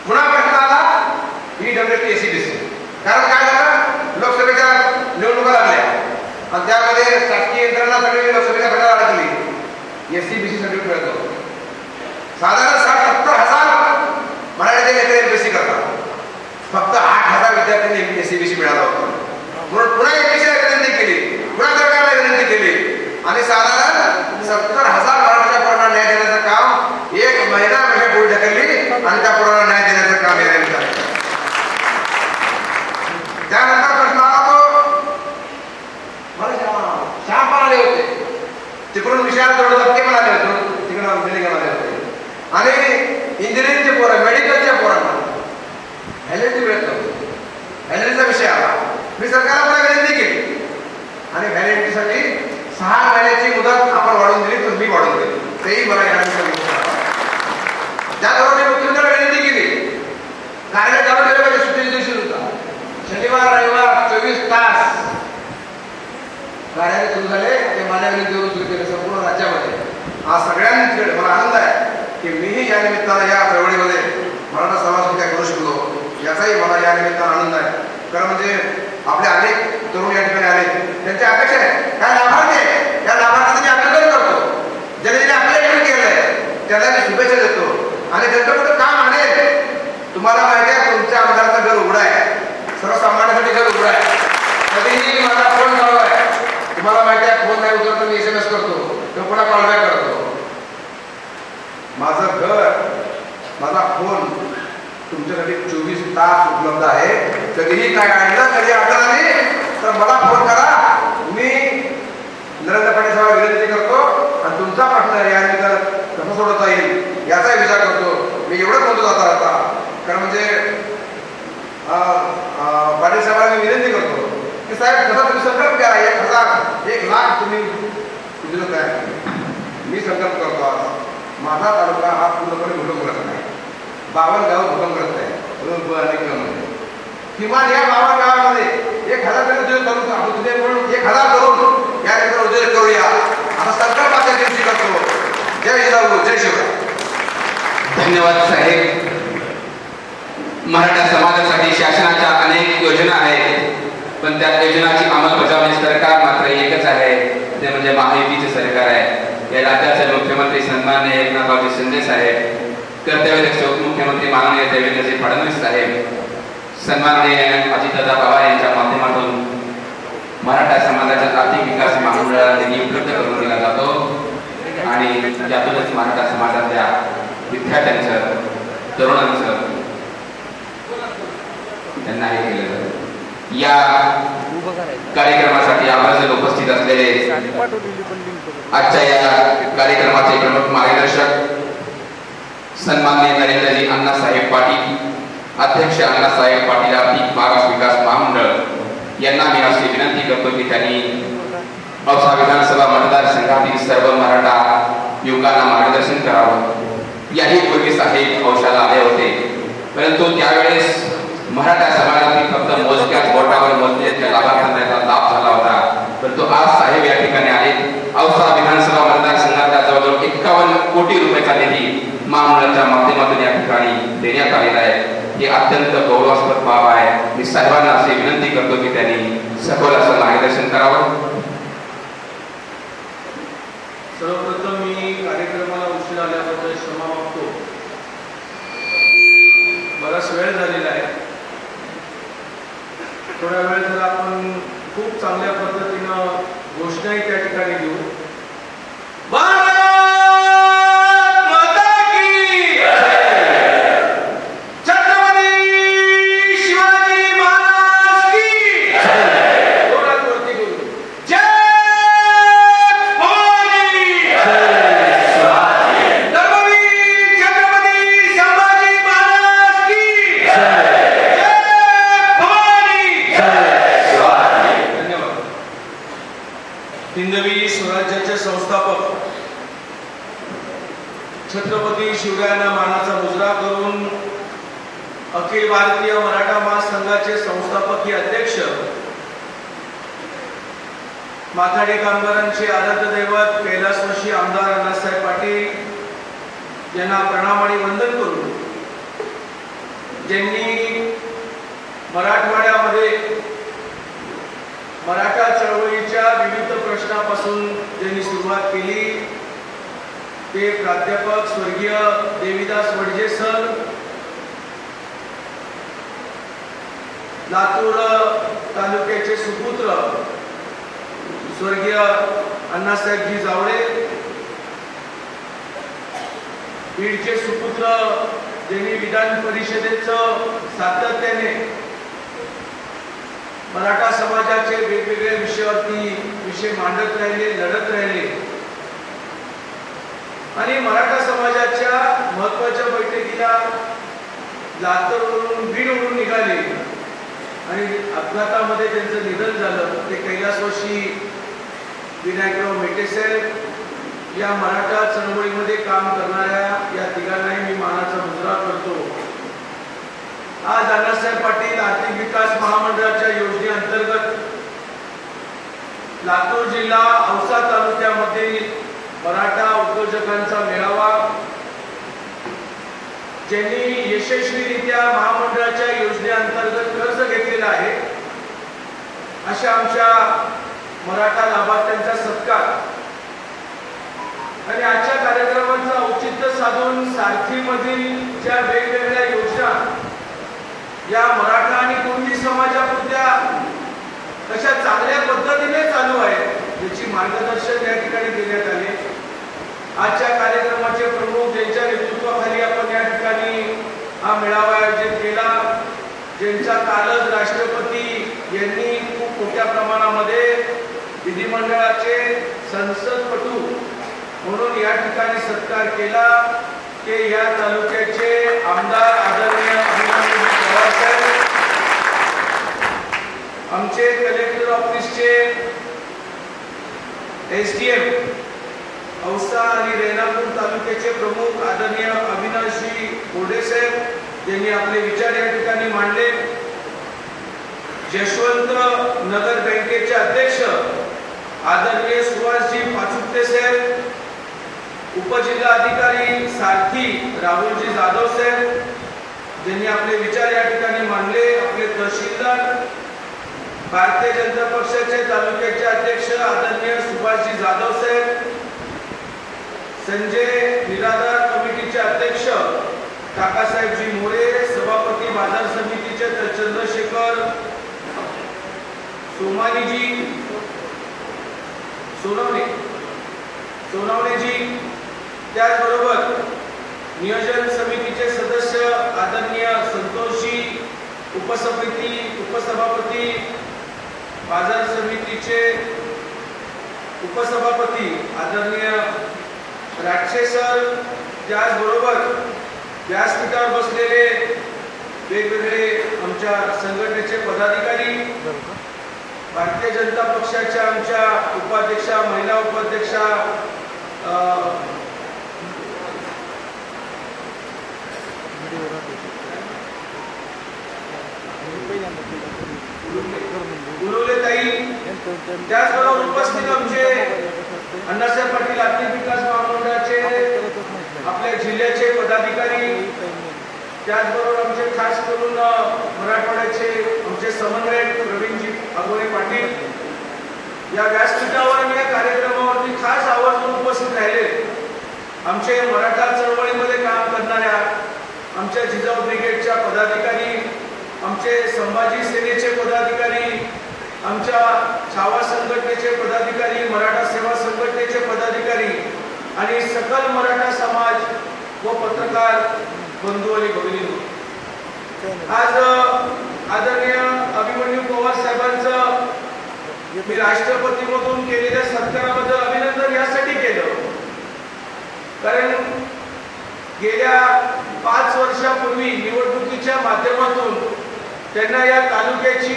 पुन्हा प्रश्न आला EWS to ACDC, कारण काय झालं, लोकसभेच्या निवडणुका लागल्या आणि त्यामध्ये राज्यामध्ये शासकीय यंत्रणा सगळी लोकसभेच्या गटाला अडकली. SC-BC सर्टिफिकेट मिळतो. साधारण 60-70,000 मराठीचे नेते MPSC करतात. फक्त 8,000 विद्यार्थ्यांनी SC-BC मिळाला होता. म्हणून पुन्हा MPSCला विनंती केली, पुन्हा सरकारला विनंती केली आणि साधारण 70,000 मराठीच्या पोरांना न्याय देण्याचं काम 1 महिन्यापेक्षा पुढे ढकलली आणि त्या पोरांना न्याय देण्याचं काम या निमित्ताने. त्यानंतर प्रश्न आला तो मला श्याम पण आले होते तिकडून विषयाला थोडं धक्के पण आले होते, तिकडून बिल्डिंग आले होते आणि इंजिनिअरिंगचे पोरं, मेडिकलच्या पोरांना LLT मिळत नव्हतं. LLTचा विषय आला. मी सरकारला पुन्हा विनंती केली आणि व्हॅलिडिटीसाठी 6 महिन्याची मुदत आपण वाढवून दिली, तर मी वाढवून दिली. तेही मला त्याचबरोबर मी मुख्यमंत्र्यांना विनंती केली, कार्य चालू केलं पाहिजे. सुट्टीच्या दिवशी होता शनिवार रविवार 24 तास कार्यालय सुरू झाले. ते माझ्या विनंतीवरून सुरू केले संपूर्ण राज्यामध्ये. आज सगळ्यांनी मला आनंद आहे की मीही या निमित्तानं या चळवळीमध्ये मराठा समाज काय करू शकलो याचाही मला या निमित्तानं आनंद आहे. कारण म्हणजे आपले अनेक तरुण या ठिकाणी आले, त्यांच्या अपेक्षा आहे काय लाभार्थी आहे, या लाभार्थ्यांना मी अभिनंदन करतो. ज्याने आपल्या ठिकाणी केलंय त्याला मी शुभेच्छा देतो आणि त्यांचं कुठं काम आणेल. तुम्हाला माहिती आहे तुमच्या आमदाराचं घर उघडं आहे, सर्वसामान्यांसाठी घर उघडं आहे. कधीही माझा फोन चालू आहे, तुम्हाला माहिती आहे फोन नाही उचलतो मी SMS करतो, तो पुन्हा कॉलबॅक करतो. माझं घर, माझा फोन तुमच्यासाठी 24 तास उपलब्ध आहे. कधीही काय आणलं, कधी अडचण आली तर मला फोन करा. मी नरेंद्र पाटील विनंती करतो आणि तुमचा प्रश्न यानंतर कसं सोडवता येईल याचाही विचार करतो. मी एवढंच म्हणतो जाता जाता, कारण म्हणजे पाटील साहेबांना मी विनंती करतो की साहेब कसा तुम्ही संकल्प करा, 1,000 1 लाख तुम्ही दिलं तयार. मी संकल्प करतो आज माझा तालुका हा पूर्णपणे भूकंप करत नाही. 52 गाव भूकंप करत आहे. किमान या 52 गावामध्ये 1,000 उद्योग करून आपण उद्योग म्हणून 1,000 करून या ठिकाणी उद्योग करूया असा संकल्प आजच्या दिवशी करतो. जय जिजाऊ, जय शिवराय. धन्यवाद साहेब. मराठा समाजासाठी शासनाच्या अनेक योजना आहेत, पण त्या योजनाची अंमलबजावणी सरकार मात्र एकच आहे, ते म्हणजे महायुतीचे सरकार आहे. या राज्याचे मुख्यमंत्री सन्माननीय एकनाथरावजी शिंदे साहेब, कर्तव्यदक्ष उपमुख्यमंत्री माननीय देवेंद्रजी फडणवीस साहेब, सन्माननीय अजितदादा पवार यांच्या माध्यमातून मराठा समाजाच्या आर्थिक विकास महामंडळाला निधी उपलब्ध करून दिला जातो आणि त्यातूनच मराठा समाजातल्या विद्यार्थ्यांचं, तरुणांचं त्यांना हे केलं जातं. या कार्यक्रमासाठी आवर्जून उपस्थित असलेले आजच्या या कार्यक्रमाचे प्रमुख मार्गदर्शक सन्माननीय नरेंद्रजी अण्णासाहेब पाटील, अध्यक्ष अण्णासाहेब पाटील आर्थिक मागास विकास महामंडळ यांना मी अशी विनंती करतो की त्यांनी औसा विधानसभा मतदारसंघातील सर्व मराठा युवकांना मार्गदर्शन करावं. याही पूर्वी साहेब औषधाला आले होते, परंतु त्यावेळेस मराठा समाजातील फक्त मोजक्याच बोटावर मोजण्याच्या लाभार्थ्यांना याचा लाभ झाला होता. परंतु आज साहेब या ठिकाणी आले. औसा विधानसभा मतदारसंघातल्या जवळजवळ 51 कोटी रुपयाचा निधी महामंडळाच्या माध्यमातून या ठिकाणी देण्यात आलेला आहे. हे अत्यंत गौरवास्पद बाब आहे. मी साहेबांना अशी विनंती करतो की त्यांनी सखोल असं मार्गदर्शन करावं. सर्वप्रथम मी कार्यक्रमाला उशीर आल्याबद्दल क्षमा मागतो. बराच वेळ झालेला आहे. थोड्या वेळ जर आपण खूप चांगल्या पद्धतीनं घोषणाही त्या ठिकाणी देऊ. हिंदवी स्वराज्याचे संस्थापक छत्रपती शिवरायांना मानाचा मुजरा करून अखिल भारतीय मराठा महासंघाचे संस्थापकीय अध्यक्ष, माथाडी कामगारांचे आराध्य दैवत कैलासवासी आमदार अण्णासाहेब पाटील यांना प्रणाम आणि वंदन करून ज्यांनी मराठवाड्यामध्ये मराठा चळवळीच्या विविध प्रश्नापासून ज्यांनी सुरुवात केली ते प्राध्यापक स्वर्गीय देवीदास वडजे सर, लातूर तालुक्याचे सुपुत्र स्वर्गीय अण्णासाहेबजी जावळे, बीडचे सुपुत्र ज्यांनी विधान परिषदेचं सातत्याने मराठा समाजाचे वेगवेगळ्या विषय मांडत राहिले, लढत राहिले आणि मराठा समाजाच्या महत्वाच्या बैठकीला लातूरवरून बीडवरून निघाले आणि अपघातामध्ये त्यांचं निधन झालं. ते कैलासवासी विनायकराव मेटे साहेब या मराठा चळवळीमध्ये काम करणाऱ्या या तिघांनाही मी मानाचा मुजरा करतो. आज अण्णासाहेब पाटील आर्थिक विकास महामंडळाच्या योजनेअंतर्गत लातूर जिल्हा औसा तालुक्यामध्ये मराठा उद्योजकांचा मेळावा ज्यांनी यशस्वीरित्या महामंडळाच्या योजनेअंतर्गत कर्ज घेतलेला आहे अशा आमच्या मराठा लाभार्थ्यांचा सत्कार आणि आजच्या कार्यक्रमाचं औचित्य साधून सारथीमधील ज्या वेगवेगळ्या योजना या मराठा आणि कुणबी समाजापुरत्या कशा चांगल्या पद्धतीने चालू आहेत याची मार्गदर्शन या ठिकाणी देण्यात आले. आजच्या कार्यक्रमाचे प्रमुख ज्यांच्या नेतृत्वाखाली आपण या ठिकाणी हा मेळावा आयोजित केला, ज्यांचा कालच राष्ट्रपती यांनी खूप मोठ्या प्रमाणामध्ये विधिमंडळाचे संसदपटू म्हणून या ठिकाणी सत्कार केला, ते या तालुक्याचे आमदार आदरणीय अभिमन्यू पवार साहेब, आमचे कलेक्टर ऑफिसचे SDM औसा आणि रेणापूर तालुक्याचे प्रमुख आदरणीय अविनाशजी बोर्डे साहेब यांनी आपले विचार या ठिकाणी मांडले. यशवंत नगर बँकेचे अध्यक्ष आदरणीय सुभाषजी पाचुकते साहेब, उपजिल्हाधिकारी सारथी राहुलजी जाधव साहेब ज्यांनी आपले विचार या ठिकाणी मांडले. आपले तहसीलदार भारतीय जनता पक्षाचे तालुक्याचे अध्यक्ष आदरणीय सुभाषजी जाधव साहेब, संजय निराधार कमिटीचे अध्यक्ष काकासाहेबजी मोरे, सभापती बाजार समितीचे चंद्रशेखर सोनवणेजी, त्याचबरोबर नियोजन समितीचे सदस्य आदरणीय संतोषजी, उपसभापती बाजार समितीचे उपसभापती आदरणीय राक्षे सर, त्याचबरोबर व्यासपीठावर बसलेले वेगवेगळे आमच्या संघटनेचे पदाधिकारी, भारतीय जनता पक्षाच्या आमच्या उपाध्यक्षा, महिला उपाध्यक्षा गुरुलेताई, त्याचबरोबर उपस्थित आमचे अण्णासाहेब पाटील आर्थिक विकास महामंडळाचे आपल्या जिल्ह्याचे पदाधिकारी, त्याचबरोबर आमचे खास करून मराठवाड्याचे आमचे समन्वयक प्रवीणजी अगोरे पाटील या व्यासपीठावर आणि या कार्यक्रमावरती खास आवर्जून उपस्थित राहिले. आमचे मराठा चळवळीमध्ये काम करणाऱ्या आमच्या जिजाऊ ब्रिगेडच्या पदाधिकारी, आमचे संभाजी सेनेचे पदाधिकारी, आमच्या छावा संघटनेचे पदाधिकारी, मराठा सेवा संघटनेचे पदाधिकारी आणि सकल मराठा समाज व पत्रकार बंधू आणि भगिनींनो, आज आदरणीय अभिमन्यू पवार साहेबांचं मी राष्ट्रपतीमधून केलेल्या सत्काराबद्दल अभिनंदन यासाठी केलं कारण गेल्या 5 वर्षापूर्वी निवडणुकीच्या माध्यमातून त्यांना या तालुक्याची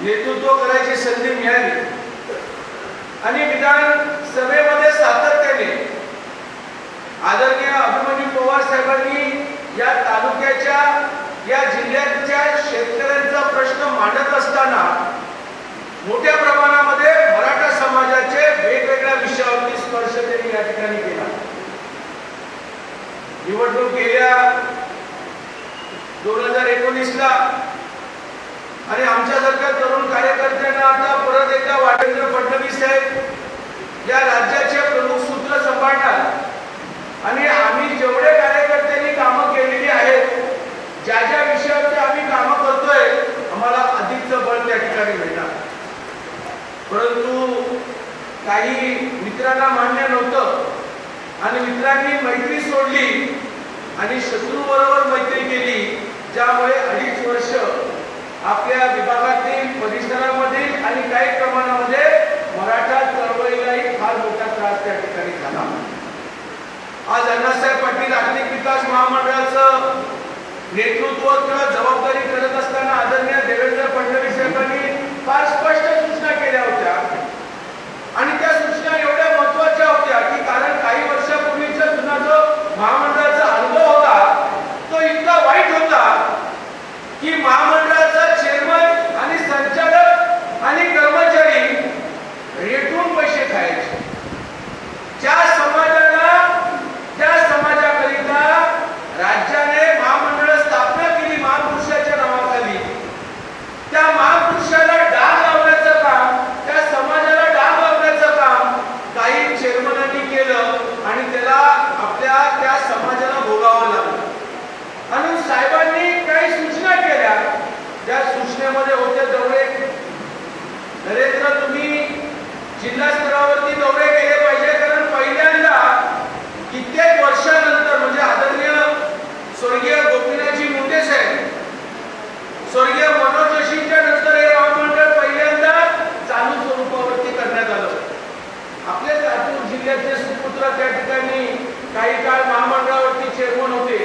नेतृत्व करायची संधी मिळाली आणि विधानसभेमध्ये सातत्याने आदरणीय अभिमन्यू पवार साहेबांनी या तालुक्याच्या या जिल्ह्याच्या शेतकऱ्यांचा प्रश्न मांडत असताना मोठ्या प्रमाणामध्ये मराठा समाजाचे वेगवेगळ्या विषयावरती स्पर्श त्यांनी या ठिकाणी केला. निवडणूक गेल्या 2019ला आणि आमच्यासारख्या तरुण कार्यकर्त्यांना आता परत एकदा वाटेंद्र परंतु काही मित्रांना मान्य नव्हतं आणि मित्रांनी मैत्री सोडली आणि शत्रू बरोबर मैत्री केली, ज्यामुळे 2.5 वर्ष आपल्या विभागातील परिसरामध्ये आणि काही प्रमाणामध्ये मराठा चळवळीलाही फार मोठा त्रास त्या ठिकाणी झाला. आज अण्णासाहेब पाटील आर्थिक विकास महामंडळाचं नेतृत्व किंवा जबाबदारी करत असताना आदरणीय देवेंद्र फडणवीस साहेबांनी फार स्पष्ट सूचना केल्या होत्या आणि त्या सूचना एवढ्या महत्त्वाच्या होत्या की कारण काही वर्षापूर्वीचा जुना जो महामंडळाचा अनुभव होता तो इतका वाईट होता की महामंडळाचा चेअरमन आणि संचालक आणि कर्मचारी रेटून पैसे खायचे. ज्या समाजाकरिता राज्याने महामंडळ स्थापना केली महापुरुषाच्या नावाखाली, त्या महापुरुषाला डाग लावण्याचं काम, त्या समाजाला डाग लावण्याचं काम काही चेअरमनांनी केलं आणि त्याला आपल्या त्या समाजाला भोगावं लागलं. आणि साहेबांनी काही सूचना केल्या. त्या सूचनेमध्ये होते दौरे. नरेंद्र, तुम्ही जिल्हा स्तरावरती दौरे केले पाहिजे, कारण पहिल्यांदा कित्येक वर्षानंतर म्हणजे आदरणीय स्वर्गीय गोपीनाथजी मुंडे साहेब, स्वर्गीय मनोज जोशींच्या नंतर हे महामंडळ पहिल्यांदा चालू स्वरूपावरती करण्यात आलं. आपले लातूर जिल्ह्याचे सुपुत्र त्या ठिकाणी काही काळ महामंडळावरती चेअरमन होते,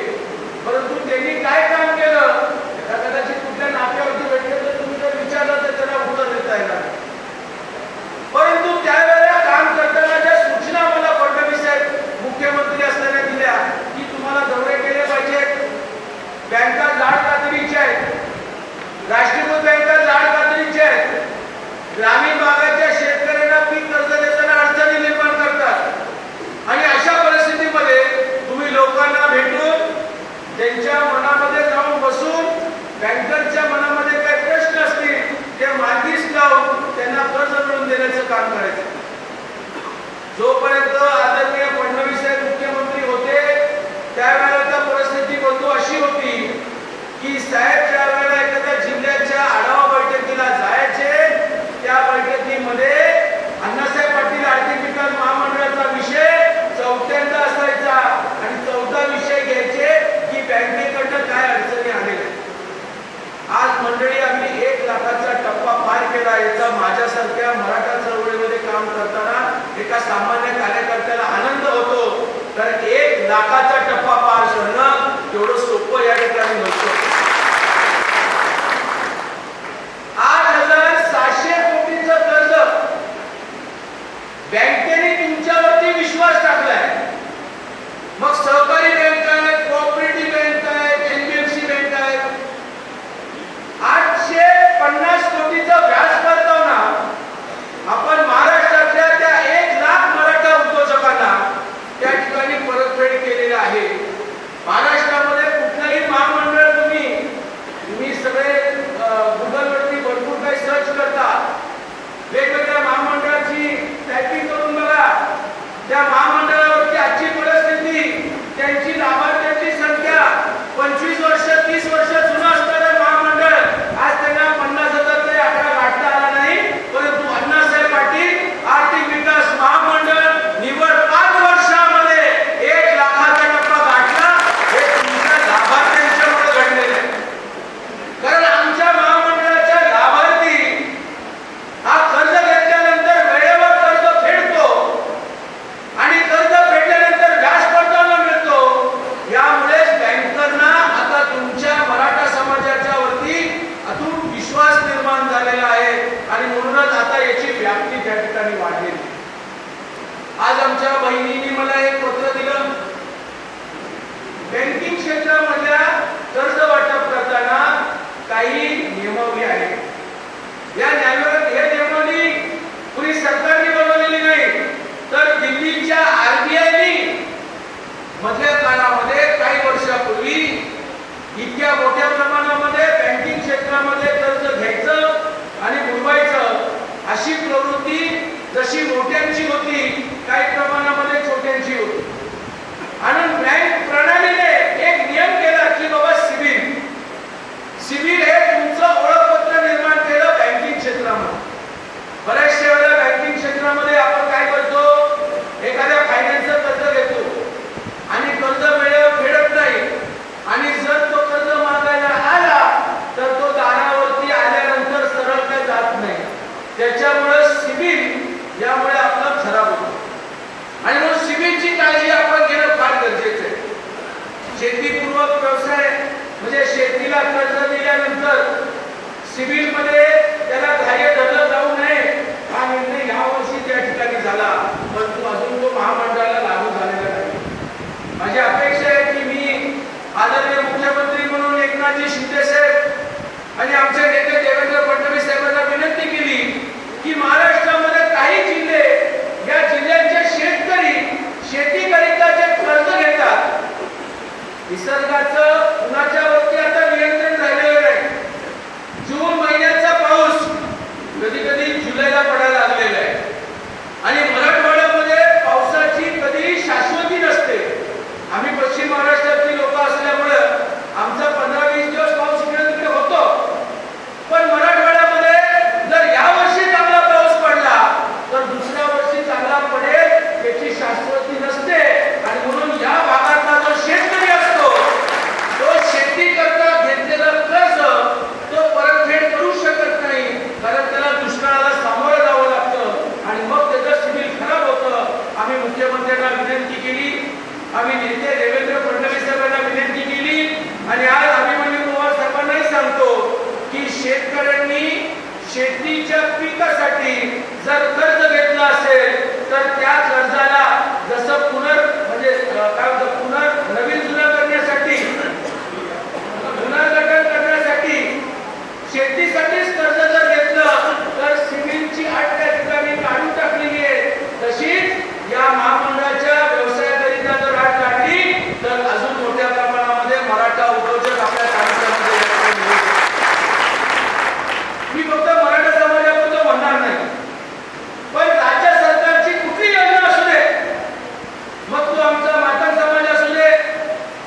परंतु त्यांनी काय काम केलं कदाचित कुठल्या नात्यावरती भेटले तर तुम्ही जर विचारलं तर त्यांना उत्तर देता येणार. परंतु त्यावेळेला काम करताना ज्या सूचना मला फडणवीस साहेब मुख्यमंत्री असताना दिल्या की तुम्हाला दौरे केले पाहिजेत, बँका जाड कातडीच्या आहेत, राष्ट्रीयकृत बँका जाड कातडीच्या आहेत, ग्रामीण भागाच्या शेतकऱ्यांना पीक कर्ज देताना अडचणी निर्माण करतात आणि अशा परिस्थितीमध्ये तुम्ही लोकांना भेटून त्यांच्या मनामध्ये जाऊन बसून बँकरच्या मनामध्ये काही प्रश्न असतील ते मार्गीस लावून त्यांना कर्ज मिळवून देण्याचं काम करायचं. जोपर्यंत आदरणीय फडणवीस साहेब मुख्यमंत्री होते त्यावेळेला परिस्थिती बंधू अशी होती की साहेब ज्या वेळेला एखाद्या जिल्ह्याच्या आढावा बैठकीला जायचे, त्या बैठकीमध्ये अण्णासाहेब पाटील आर्थिक विकास महामंडळाचा विषय 4थ्यांदा असायचा आणि 4था विषय घ्यायचे की बँकेकडनं काय अडचणी आलेल्या. आज मंडळी आम्ही 1 लाखाचा टप्पा पार केला. याचा माझ्यासारख्या मराठा चळवळीमध्ये काम करताना एका सामान्य कार्यकर्त्याला आनंद होतो, कारण 1 लाखाचा टप्पा पार करणं तेवढं सोपं या ठिकाणी नव्हतं. 8,700 कोटीचं कर्ज बँकेने तुमच्यावरती विश्वास टाकलाय. मग सहकारी बँक आहे, कोऑपरेटिव्ह बँक आहे, एनबीएफसी बँक आहे. 850 कोटीचं व्याज परतावना आपण महाराष्ट्रातल्या त्या 1 लाख मराठा उद्योजकांना त्या ठिकाणी परतफेड केलेला आहे. महाराष्ट्रामध्ये कुठलंही महामंडळ तुम्ही सगळे गुगलवरती भरपूर काही सर्च करता, वेगवेगळ्या महामंडळाची टायपिंग करून बघा. त्या महामंडळावरती आजची परिस्थिती, त्यांची लाभार्थ्यांची संख्या 25 वर्ष 30 वर्ष जुनं असणारं महामंडळ आज त्यांना 50,000 ते आकडा गाठता आला नाही, परंतु अण्णासाहेब पाटील आर्थिक विकास महामंडळ निवड 5 वर्षामध्ये 1 लाखाचा टप्पा गाठला. हे तुमच्या लाभार्थ्यांच्यामुळे घडलेलं आहे. कारण आमच्या महामंडळाच्या लाभार्थी हा कर्ज घेतल्यानंतर वेळेवर कर्ज फेडतो आणि कर्ज फेडल्यानंतर व्याज परतावा मिळतो. यामुळेच बँकरना आता तुमच्या मराठा समाजाच्या वरती अतूट विश्वास निर्माण झालेला आहे आणि म्हणूनच आता याची व्याप्ती त्या ठिकाणी वाढलेली. आज आमच्या बहिणींनी मला एक पत्र दिलं. बँकिंग क्षेत्रामधल्या कर्ज वाटप करताना काही नियमावली आहेत. या नियमावली पुरी सरकारने बनवलेली नाही, तर दिल्लीच्या आरबीआयने मधल्या काळामध्ये काही वर्षापूर्वी इतक्या मोठ्या प्रमाणामध्ये बँकिंग क्षेत्रामध्ये कर्ज घ्यायचं आणि बुडवायचं अशी प्रवृत्ती जशी मोठ्यांची होती काही प्रमाणामध्ये छोट्यांची होती. आणि बँक प्रणालीने एक नियम केला की बाबा सिबिल हे तुमचं ओळखपत्र निर्माण केलं बँकिंग क्षेत्रामध्ये. बऱ्याचशा यामुळे आपलं खराब होतं. आणि म्हणून सिबिलची काळजी आपण घेणं फार गरजेचं आहे. शेतीपूर्वक व्यवसाय म्हणजे शेतीला कर्ज दिल्यानंतर सिबिलमध्ये त्याला ग्राह्य धरलं जाऊ नये हा निर्णय यावर्षी त्या ठिकाणी झाला, परंतु अजून तो महामंडळाला लागू झालेला नाही. माझी अपेक्षा आहे की मी आदरणीय मुख्यमंत्री म्हणून एकनाथजी शिंदे साहेब आणि आमचे नेते देवेंद्र फडणवीस साहेबांना विनंती केली की महाराष्ट्रामध्ये काही जिल्हे या जिल्ह्यांचे शेतकरी शेतीकरिता जे कर्ज घेतात, निसर्गाचं उन्हाच्या वरती आता नियंत्रण राहिलेलं नाही. जून महिन्याचा पाऊस कधी कधी जुलैला पडायला लागलेला आहे आणि मराठवाड्यामध्ये पावसाची कधी शाश्वती नसते. आम्ही पश्चिम महाराष्ट्रातली लोक असल्यामुळे आमचा 15-20 दिवस पाऊस इकडे तिकडे होतो, पण मराठवाड्यामध्ये जर या वर्षी चांगला पाऊस पडला तर दुसऱ्या वर्षी चांगला पडेल याची शाश्वती नसते. आणि म्हणून या भागातला जो शेतकरी असतो तो शेती करता घेतलेला कर्ज तो परतफेड करू शकत नाही, कारण त्याला दुष्काळाला सामोरं जावं लागतं आणि मग त्याचं सिबिल खराब होतं. आम्ही मुख्यमंत्र्यांना विनंती केली, आम्ही नेते देवेंद्र फडणवीस साहेबांना विनंती केली आणि आज अभिमन्यू पवार साहेबांनाही सांगतो की शेतकऱ्यांनी शेतीच्या पिकासाठी जर कर्ज घेतलं असेल तर त्या कर्जाला जसं नवीन जुनं करण्यासाठी पुनर्गठन करण्यासाठी शेतीसाठीच कर्ज जर घेतलं तर सिबिलची अट त्या ठिकाणी काढून टाकलेली आहे. तशीच या महामंडळाच्या व्यवसायाकरिता जर अट काढली तर अजून मोठ्या प्रमाणामध्ये मराठा उद्योजक आपल्या तालुक्यामध्ये मी फक्त मराठा समाजाबद्दल म्हणणार नाही, पण राज्य सरकारची कुठली योजना असू दे, मग तो आमचा मातंग समाज असू दे,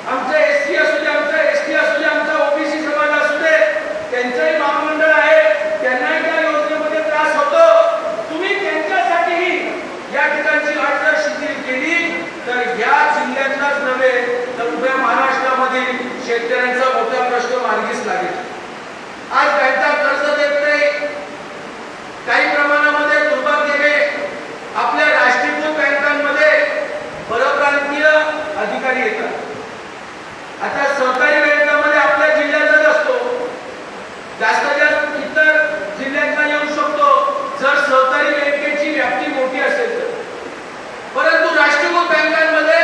आमचा एससी असू दे, आमचा एसटी असू दे, आमचा ओबीसी समाज असू दे, त्यांचंही महामंडळ आहे, त्यांनाही त्या योजनेमध्ये त्रास होतो. तुम्ही त्यांच्यासाठीही या ठिकाणची अट जर शिथिल केली तर या जिल्ह्यातलाच नव्हे तर उभ्या महाराष्ट्रामधील शेतकऱ्यांचा मोठा प्रश्न मार्गीस लागेल. आज बँका कर्ज देत नाही, काही प्रमाणामध्ये दुर्भाग्याने आपल्या राष्ट्रीयकृत बँकांमध्ये परप्रांतीय अधिकारी येतात. आता सहकारी बँकामध्ये आपल्या जिल्ह्यातच असतो, जास्त जास्त इतर जिल्ह्यातला येऊ शकतो जर सहकारी बँकेची व्याप्ती मोठी असेल तर, परंतु राष्ट्रीयकृत बँकांमध्ये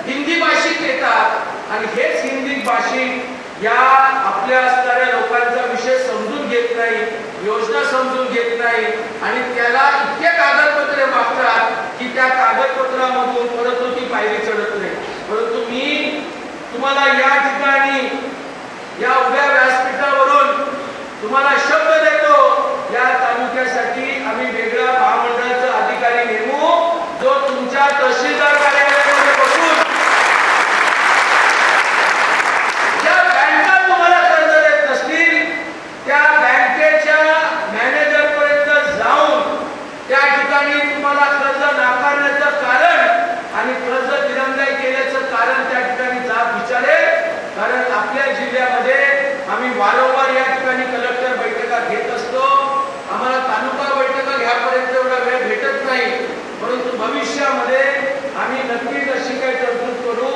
हिंदी भाषिक येतात आणि हेच हिंदी भाषिक या आपल्या असणाऱ्या लोकांचा विषय समजून घेत नाही, योजना समजून घेत नाही आणि त्याला इतके कागदपत्रे मागतात की त्या कागदपत्रामधून परंतु ती पायरी चढत नाही. परंतु मी तुम्हाला या ठिकाणी या उभ्या व्यासपीठावरून तुम्हाला शब्द देतो, या तालुक्यासाठी आम्ही वेगळा महामंडळाचा अधिकारी नेमू जो तुमच्या तहसीलदार कार्यालयामध्ये बसून ज्या बँका तुम्हाला कर्ज देत नसतील त्या बँकेच्या मॅनेजर पर्यंत जाऊन त्या ठिकाणी तुम्हाला कर्ज नाकारण्याचं कारण आणि कर्ज दिरंगाई केल्याचं कारण त्या ठिकाणी जाब विचारेल. कारण आपल्या जिल्ह्यामध्ये आम्ही वारंवार या ठिकाणी कलेक्टर बैठका घेत असतो, आम्हाला तालुका बैठका घ्यापर्यंत एवढा वेळ भेटत नाही, परंतु भविष्यामध्ये आम्ही नक्कीच अशी काही तरतूद करू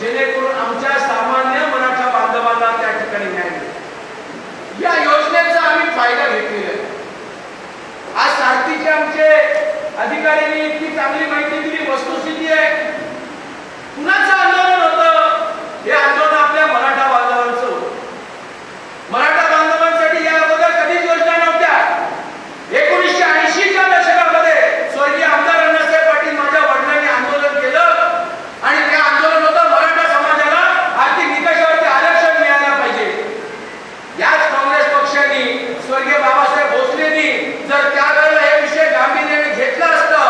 जेणेकरून आमच्या सामान्य मराठा बांधवांना त्या ठिकाणी न्याय मिळेल. या योजनेचा आम्ही फायदा घेतलेला आहे. आज सारथीचे आमचे अधिकाऱ्यांनी इतकी चांगली माहिती दिली, वस्तुस्थिती आहे. कुणाचं आंदोलन होतं? हे आंदोलन आपल्या मराठा बांधवांचं होतं. मराठा बांधवांसाठी या अगोदर कधीच योजना नव्हत्या. 1980च्या दशकामध्ये स्वर्गीय आमदार अण्णासाहेब पाटील माझ्या वडिलांनी आंदोलन केलं आणि ते आंदोलन होतं मराठा समाजाला आर्थिक निकषावरती आरक्षण मिळायला पाहिजे. याच काँग्रेस पक्षाने स्वर्गीय बाबासाहेब भोसलेंनी जर त्यावेळेला हे विषय गांभीर्याने घेतला असतं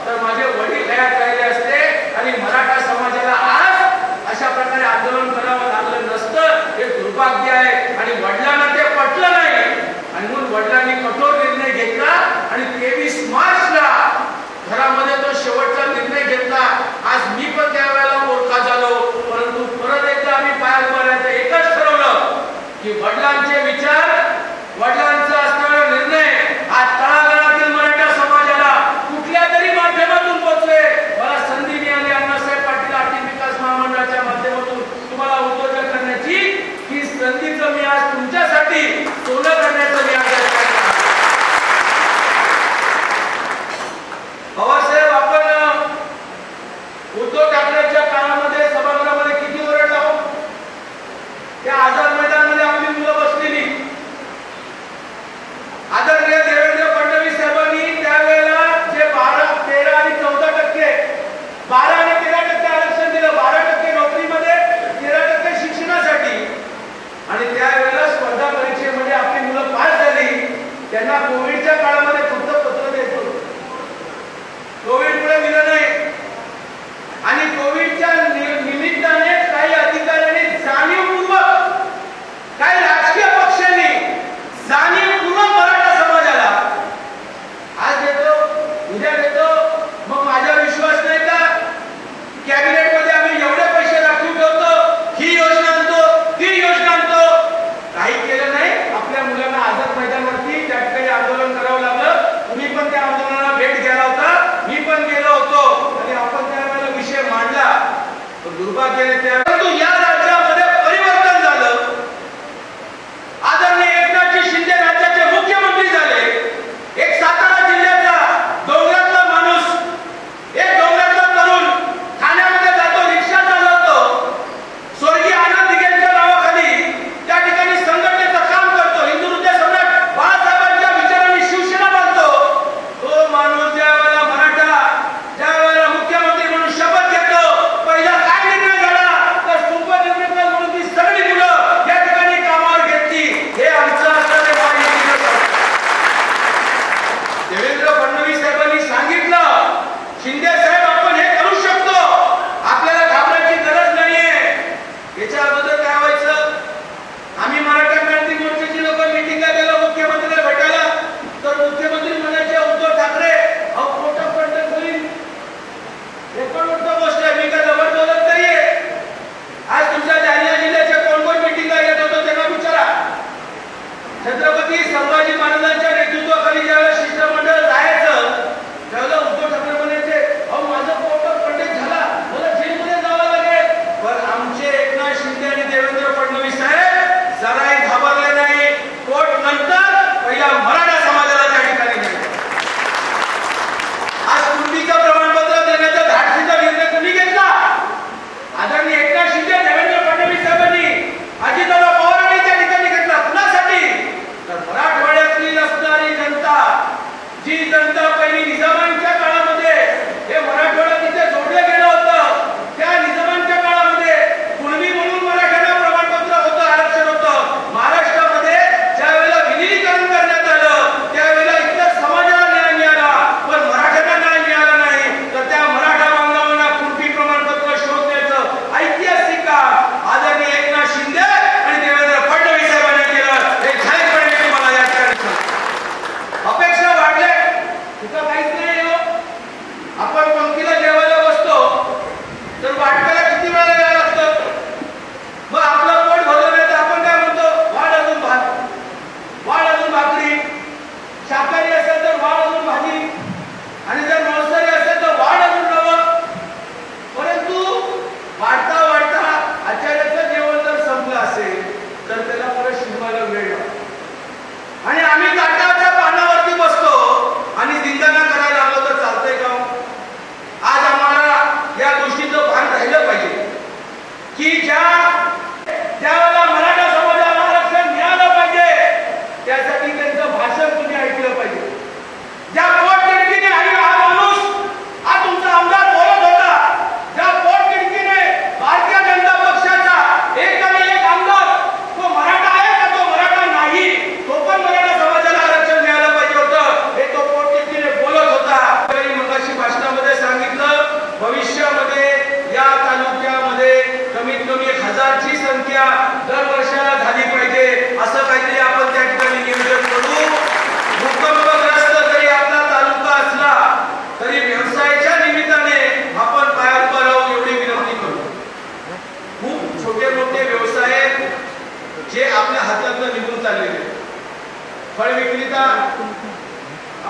तर माझे वडील हयात राहिले असते आणि मराठा समाजाला आज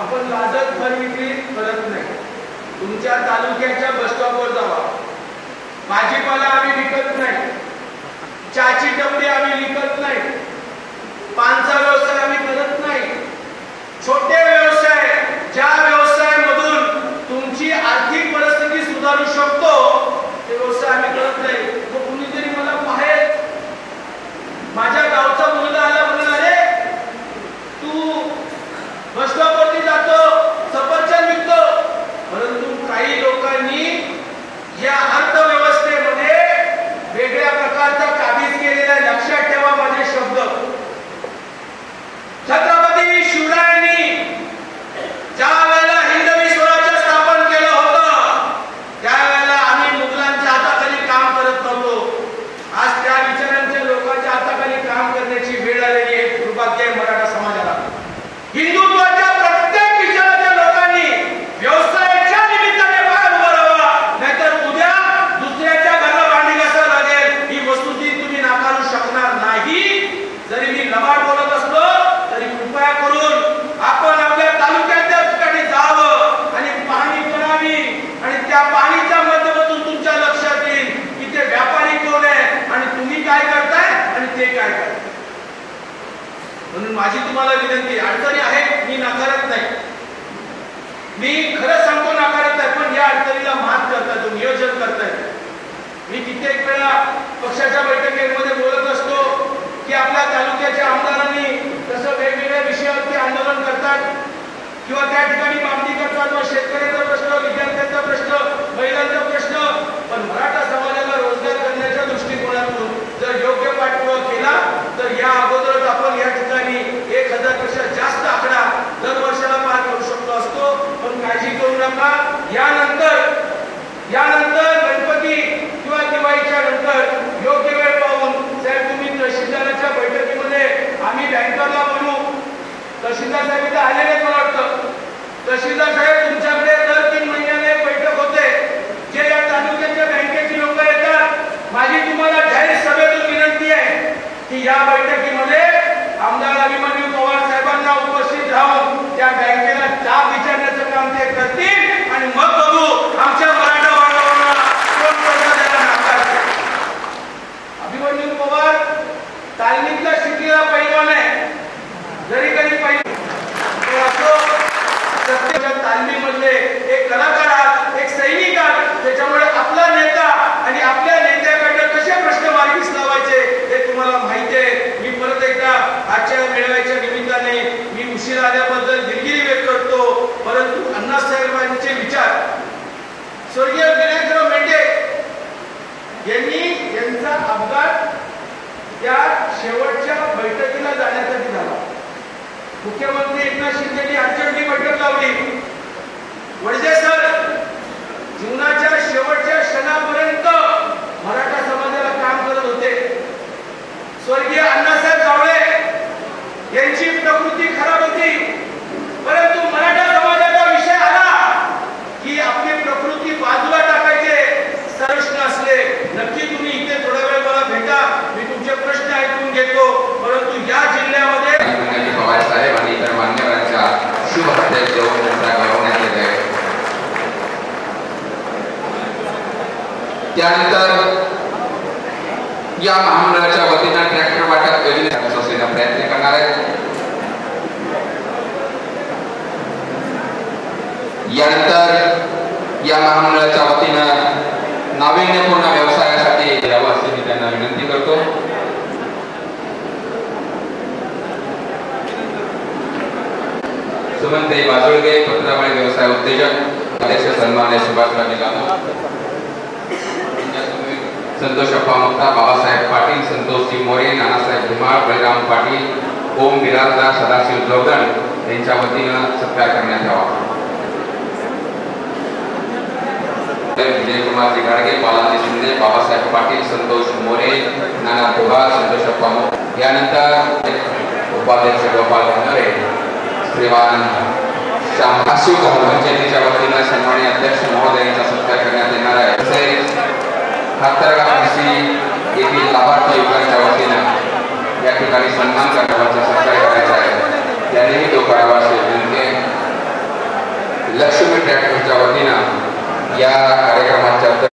आपण लाजत फळ विक्री करत नाही. तुमच्या तालुक्याच्या बस स्टॉपवर जावा, भाजीपाला आम्ही विकत नाही, चहाची डबडी आम्ही विकत नाही, पानचा व्यवसाय आम्ही करत नाही. छोटे व्यवसाय, ज्या व्यवसायामधून तुमची आर्थिक परिस्थिती सुधारू शकतो ते व्यवसाय आम्ही करत नाही. तो कुणीतरी मला बाहेर माझ्या गावचा मुलगा आला म्हणून, अरे तू बस स्टॉपवरती जातो, सफरचंद विकतो. परंतु काही लोकांनी या अर्थव्यवस्थेमध्ये वेगळ्या प्रकारचा काबीज केलेला. लक्षात ठेवा माझे शब्द. छत्रपती शिवरायांनी ज्या वेळेला हिंदवी स्वराज्य स्थापन केलं होतं त्यावेळेला आम्ही मुघलांच्या हाताखाली काम करत नव्हतो. आज त्या विचारांच्या लोकांच्या हाताखाली काम करण्याची वेळ आलेली आहे. दुर्भाग्य आहे मराठा समाजाला. हिंदुत्वाच्या प्रत्येक विचाराच्या लोकांनी व्यवसायाच्या निमित्ताने बाहेर उभं राहावा, नाहीतर उद्या दुसऱ्याच्या घराला भांडी घासावं लागेल. ही वस्तुस्थिती तुम्ही नाकारू शकणार नाही. जरी मी लबाड बोलत असलो तरी कृपया करून आपण आपल्या तालुक्याच्या ठिकाणी जावं आणि पाहणी करावी आणि त्या पाणीच्या माध्यमातून तुमच्या लक्षात येईल की ते व्यापारी कोण आहे आणि तुम्ही काय करताय आणि ते काय करताय. म्हणून माझी तुम्हाला विनंती, अडचणी आहेत मी नाकारत नाही, मी खरं सांगतो नाकारत नाही, पण या अडचणीला मात करताय, तो नियोजन करताय. मी कित्येक वेळा पक्षाच्या बैठकीमध्ये बोलत असतो की आपल्या तालुक्याच्या आमदारांनी कसं वेगवेगळ्या विषयावरती आंदोलन करतात किंवा त्या ठिकाणी मागणी करतात. मग शेतकऱ्याचा प्रश्न, विद्यार्थ्यांचा प्रश्न, महिलांचा प्रश्न. पण मराठा समाजाला रोजगार करण्याच्या दृष्टिकोनातून जर योग्य पाठपुरावा केला तर या अगोदरच आपण या ठिकाणी 1000 पेक्षा जास्त आकडा दर वर्षाला पार करू शकतो असतो. पण काळजी करू नका. यानंतर गणपती किंवा दिवाळीच्या नंतर योग्य वेळ पाहून साहेब तुम्ही तहसीलदाराच्या बैठकीमध्ये आम्ही बँकरला बोलू. तहसीलदार साहेब इथे आलेले मला वाटतं. तहसीलदार साहेब तुमच्याकडे दर 3 महिन्याने बैठक होते. जे या तालुक्याच्या बँकेची लोक येतात, माझी तुम्हाला जाहीर सभेतून विनंती आहे की या बैठकीमध्ये आमदार अभिमन्यू पवार साहेबांना उपस्थित राहून त्या बँकेला जाब विचारण्याचं काम ते करतील आणि मग बघू आमच्या मराठा बांधवांना कोण पैसा द्यायला नाकारते. अभिमन्यू पवार तालमीतला शिकलेला पैलवान आहे. जरी कधी तालमीमधले एक कलाकार आहात, एक सैनिक आहात, त्याच्यामुळे आपला नेता आणि आपल्या नेत्याकडे कसे प्रश्न मार्गीस लावायचे हे तुम्हाला माहिती आहे. मी परत एकदा आजच्या मेळाव्याच्या निमित्ताने मी उशीर आल्याबद्दल दिलगिरी व्यक्त करतो. परंतु अण्णासाहेबांचे विचार स्वर्गीय विनायकराव मेंढे यांचा अपघात त्या शेवटच्या बैठकीला जाण्यासाठी झाला. मुख्यमंत्री एकनाथ शिंदेनी आजची बैठक लावली. वडजे सर जीवनाच्या शेवटच्या क्षणापर्यंत मराठा समाजाला काम करत होते. स्वर्गीय अण्णासाहेब जावळे यांची प्रकृती खराब होती, परंतु मराठा समाजाचा विषय आला की आपली प्रकृती बाजूला टाकायचे. प्रश्न असले नक्की तुम्ही इथे थोडा वेळ मला भेटा, मी तुमचे प्रश्न ऐकून घेतो. परंतु या जिल्ह्यामध्ये पवार साहेब आणि इतर मान्यवरांच्या शुभ हस्ते देऊन त्यांचा गौरवण्यात येत आहे. त्यानंतर या महामंडळाच्या वतीनं ट्रॅक्टर वाटप योजनेचा प्रयत्न करणार आहेत. यानंतर या महामंडळाच्या वतीनं नाविन्यपूर्ण व्यवसायासाठी द्यावं अशी मी त्यांना विनंती करतो. सुमनताई बाजुळगे पत्रवाणी व्यवसाय उत्तेजक अध्यक्ष सन्मान्य सुभाषराव जाधव, संतोषप्पा मुक्ता, बाबासाहेब पाटील, संतोषजी मोरे, नानासाहेब धुमाळ, बळीराम पाटील, ओम बिराजदार, सदाशिव जोगण यांच्या वतीनं सत्कार करण्यात यावा. विजयकुमार गाडगे, बालाजी शिंदे, बाबासाहेब पाटील, संतोष मोरे, नाना धुमाळ, संतोषप्पा मुक्ता. यानंतर उपाध्यक्ष गोपाल भंडारे, श्रीमान आशिव पंचायतीच्या वतीनं सन्माननीय अध्यक्ष महोदयांचा सत्कार करण्यात येणार आहे. तसेच हातरगाव येथील लाभार्थी युवकांच्या वतीनं या ठिकाणी सन्मान करण्याचा सत्कार करायचा आहे. त्यानेही तो करावा अशी विनंती आहे. लक्ष्मी ट्रॅक्टरच्या वतीनं या कार्यक्रमाच्या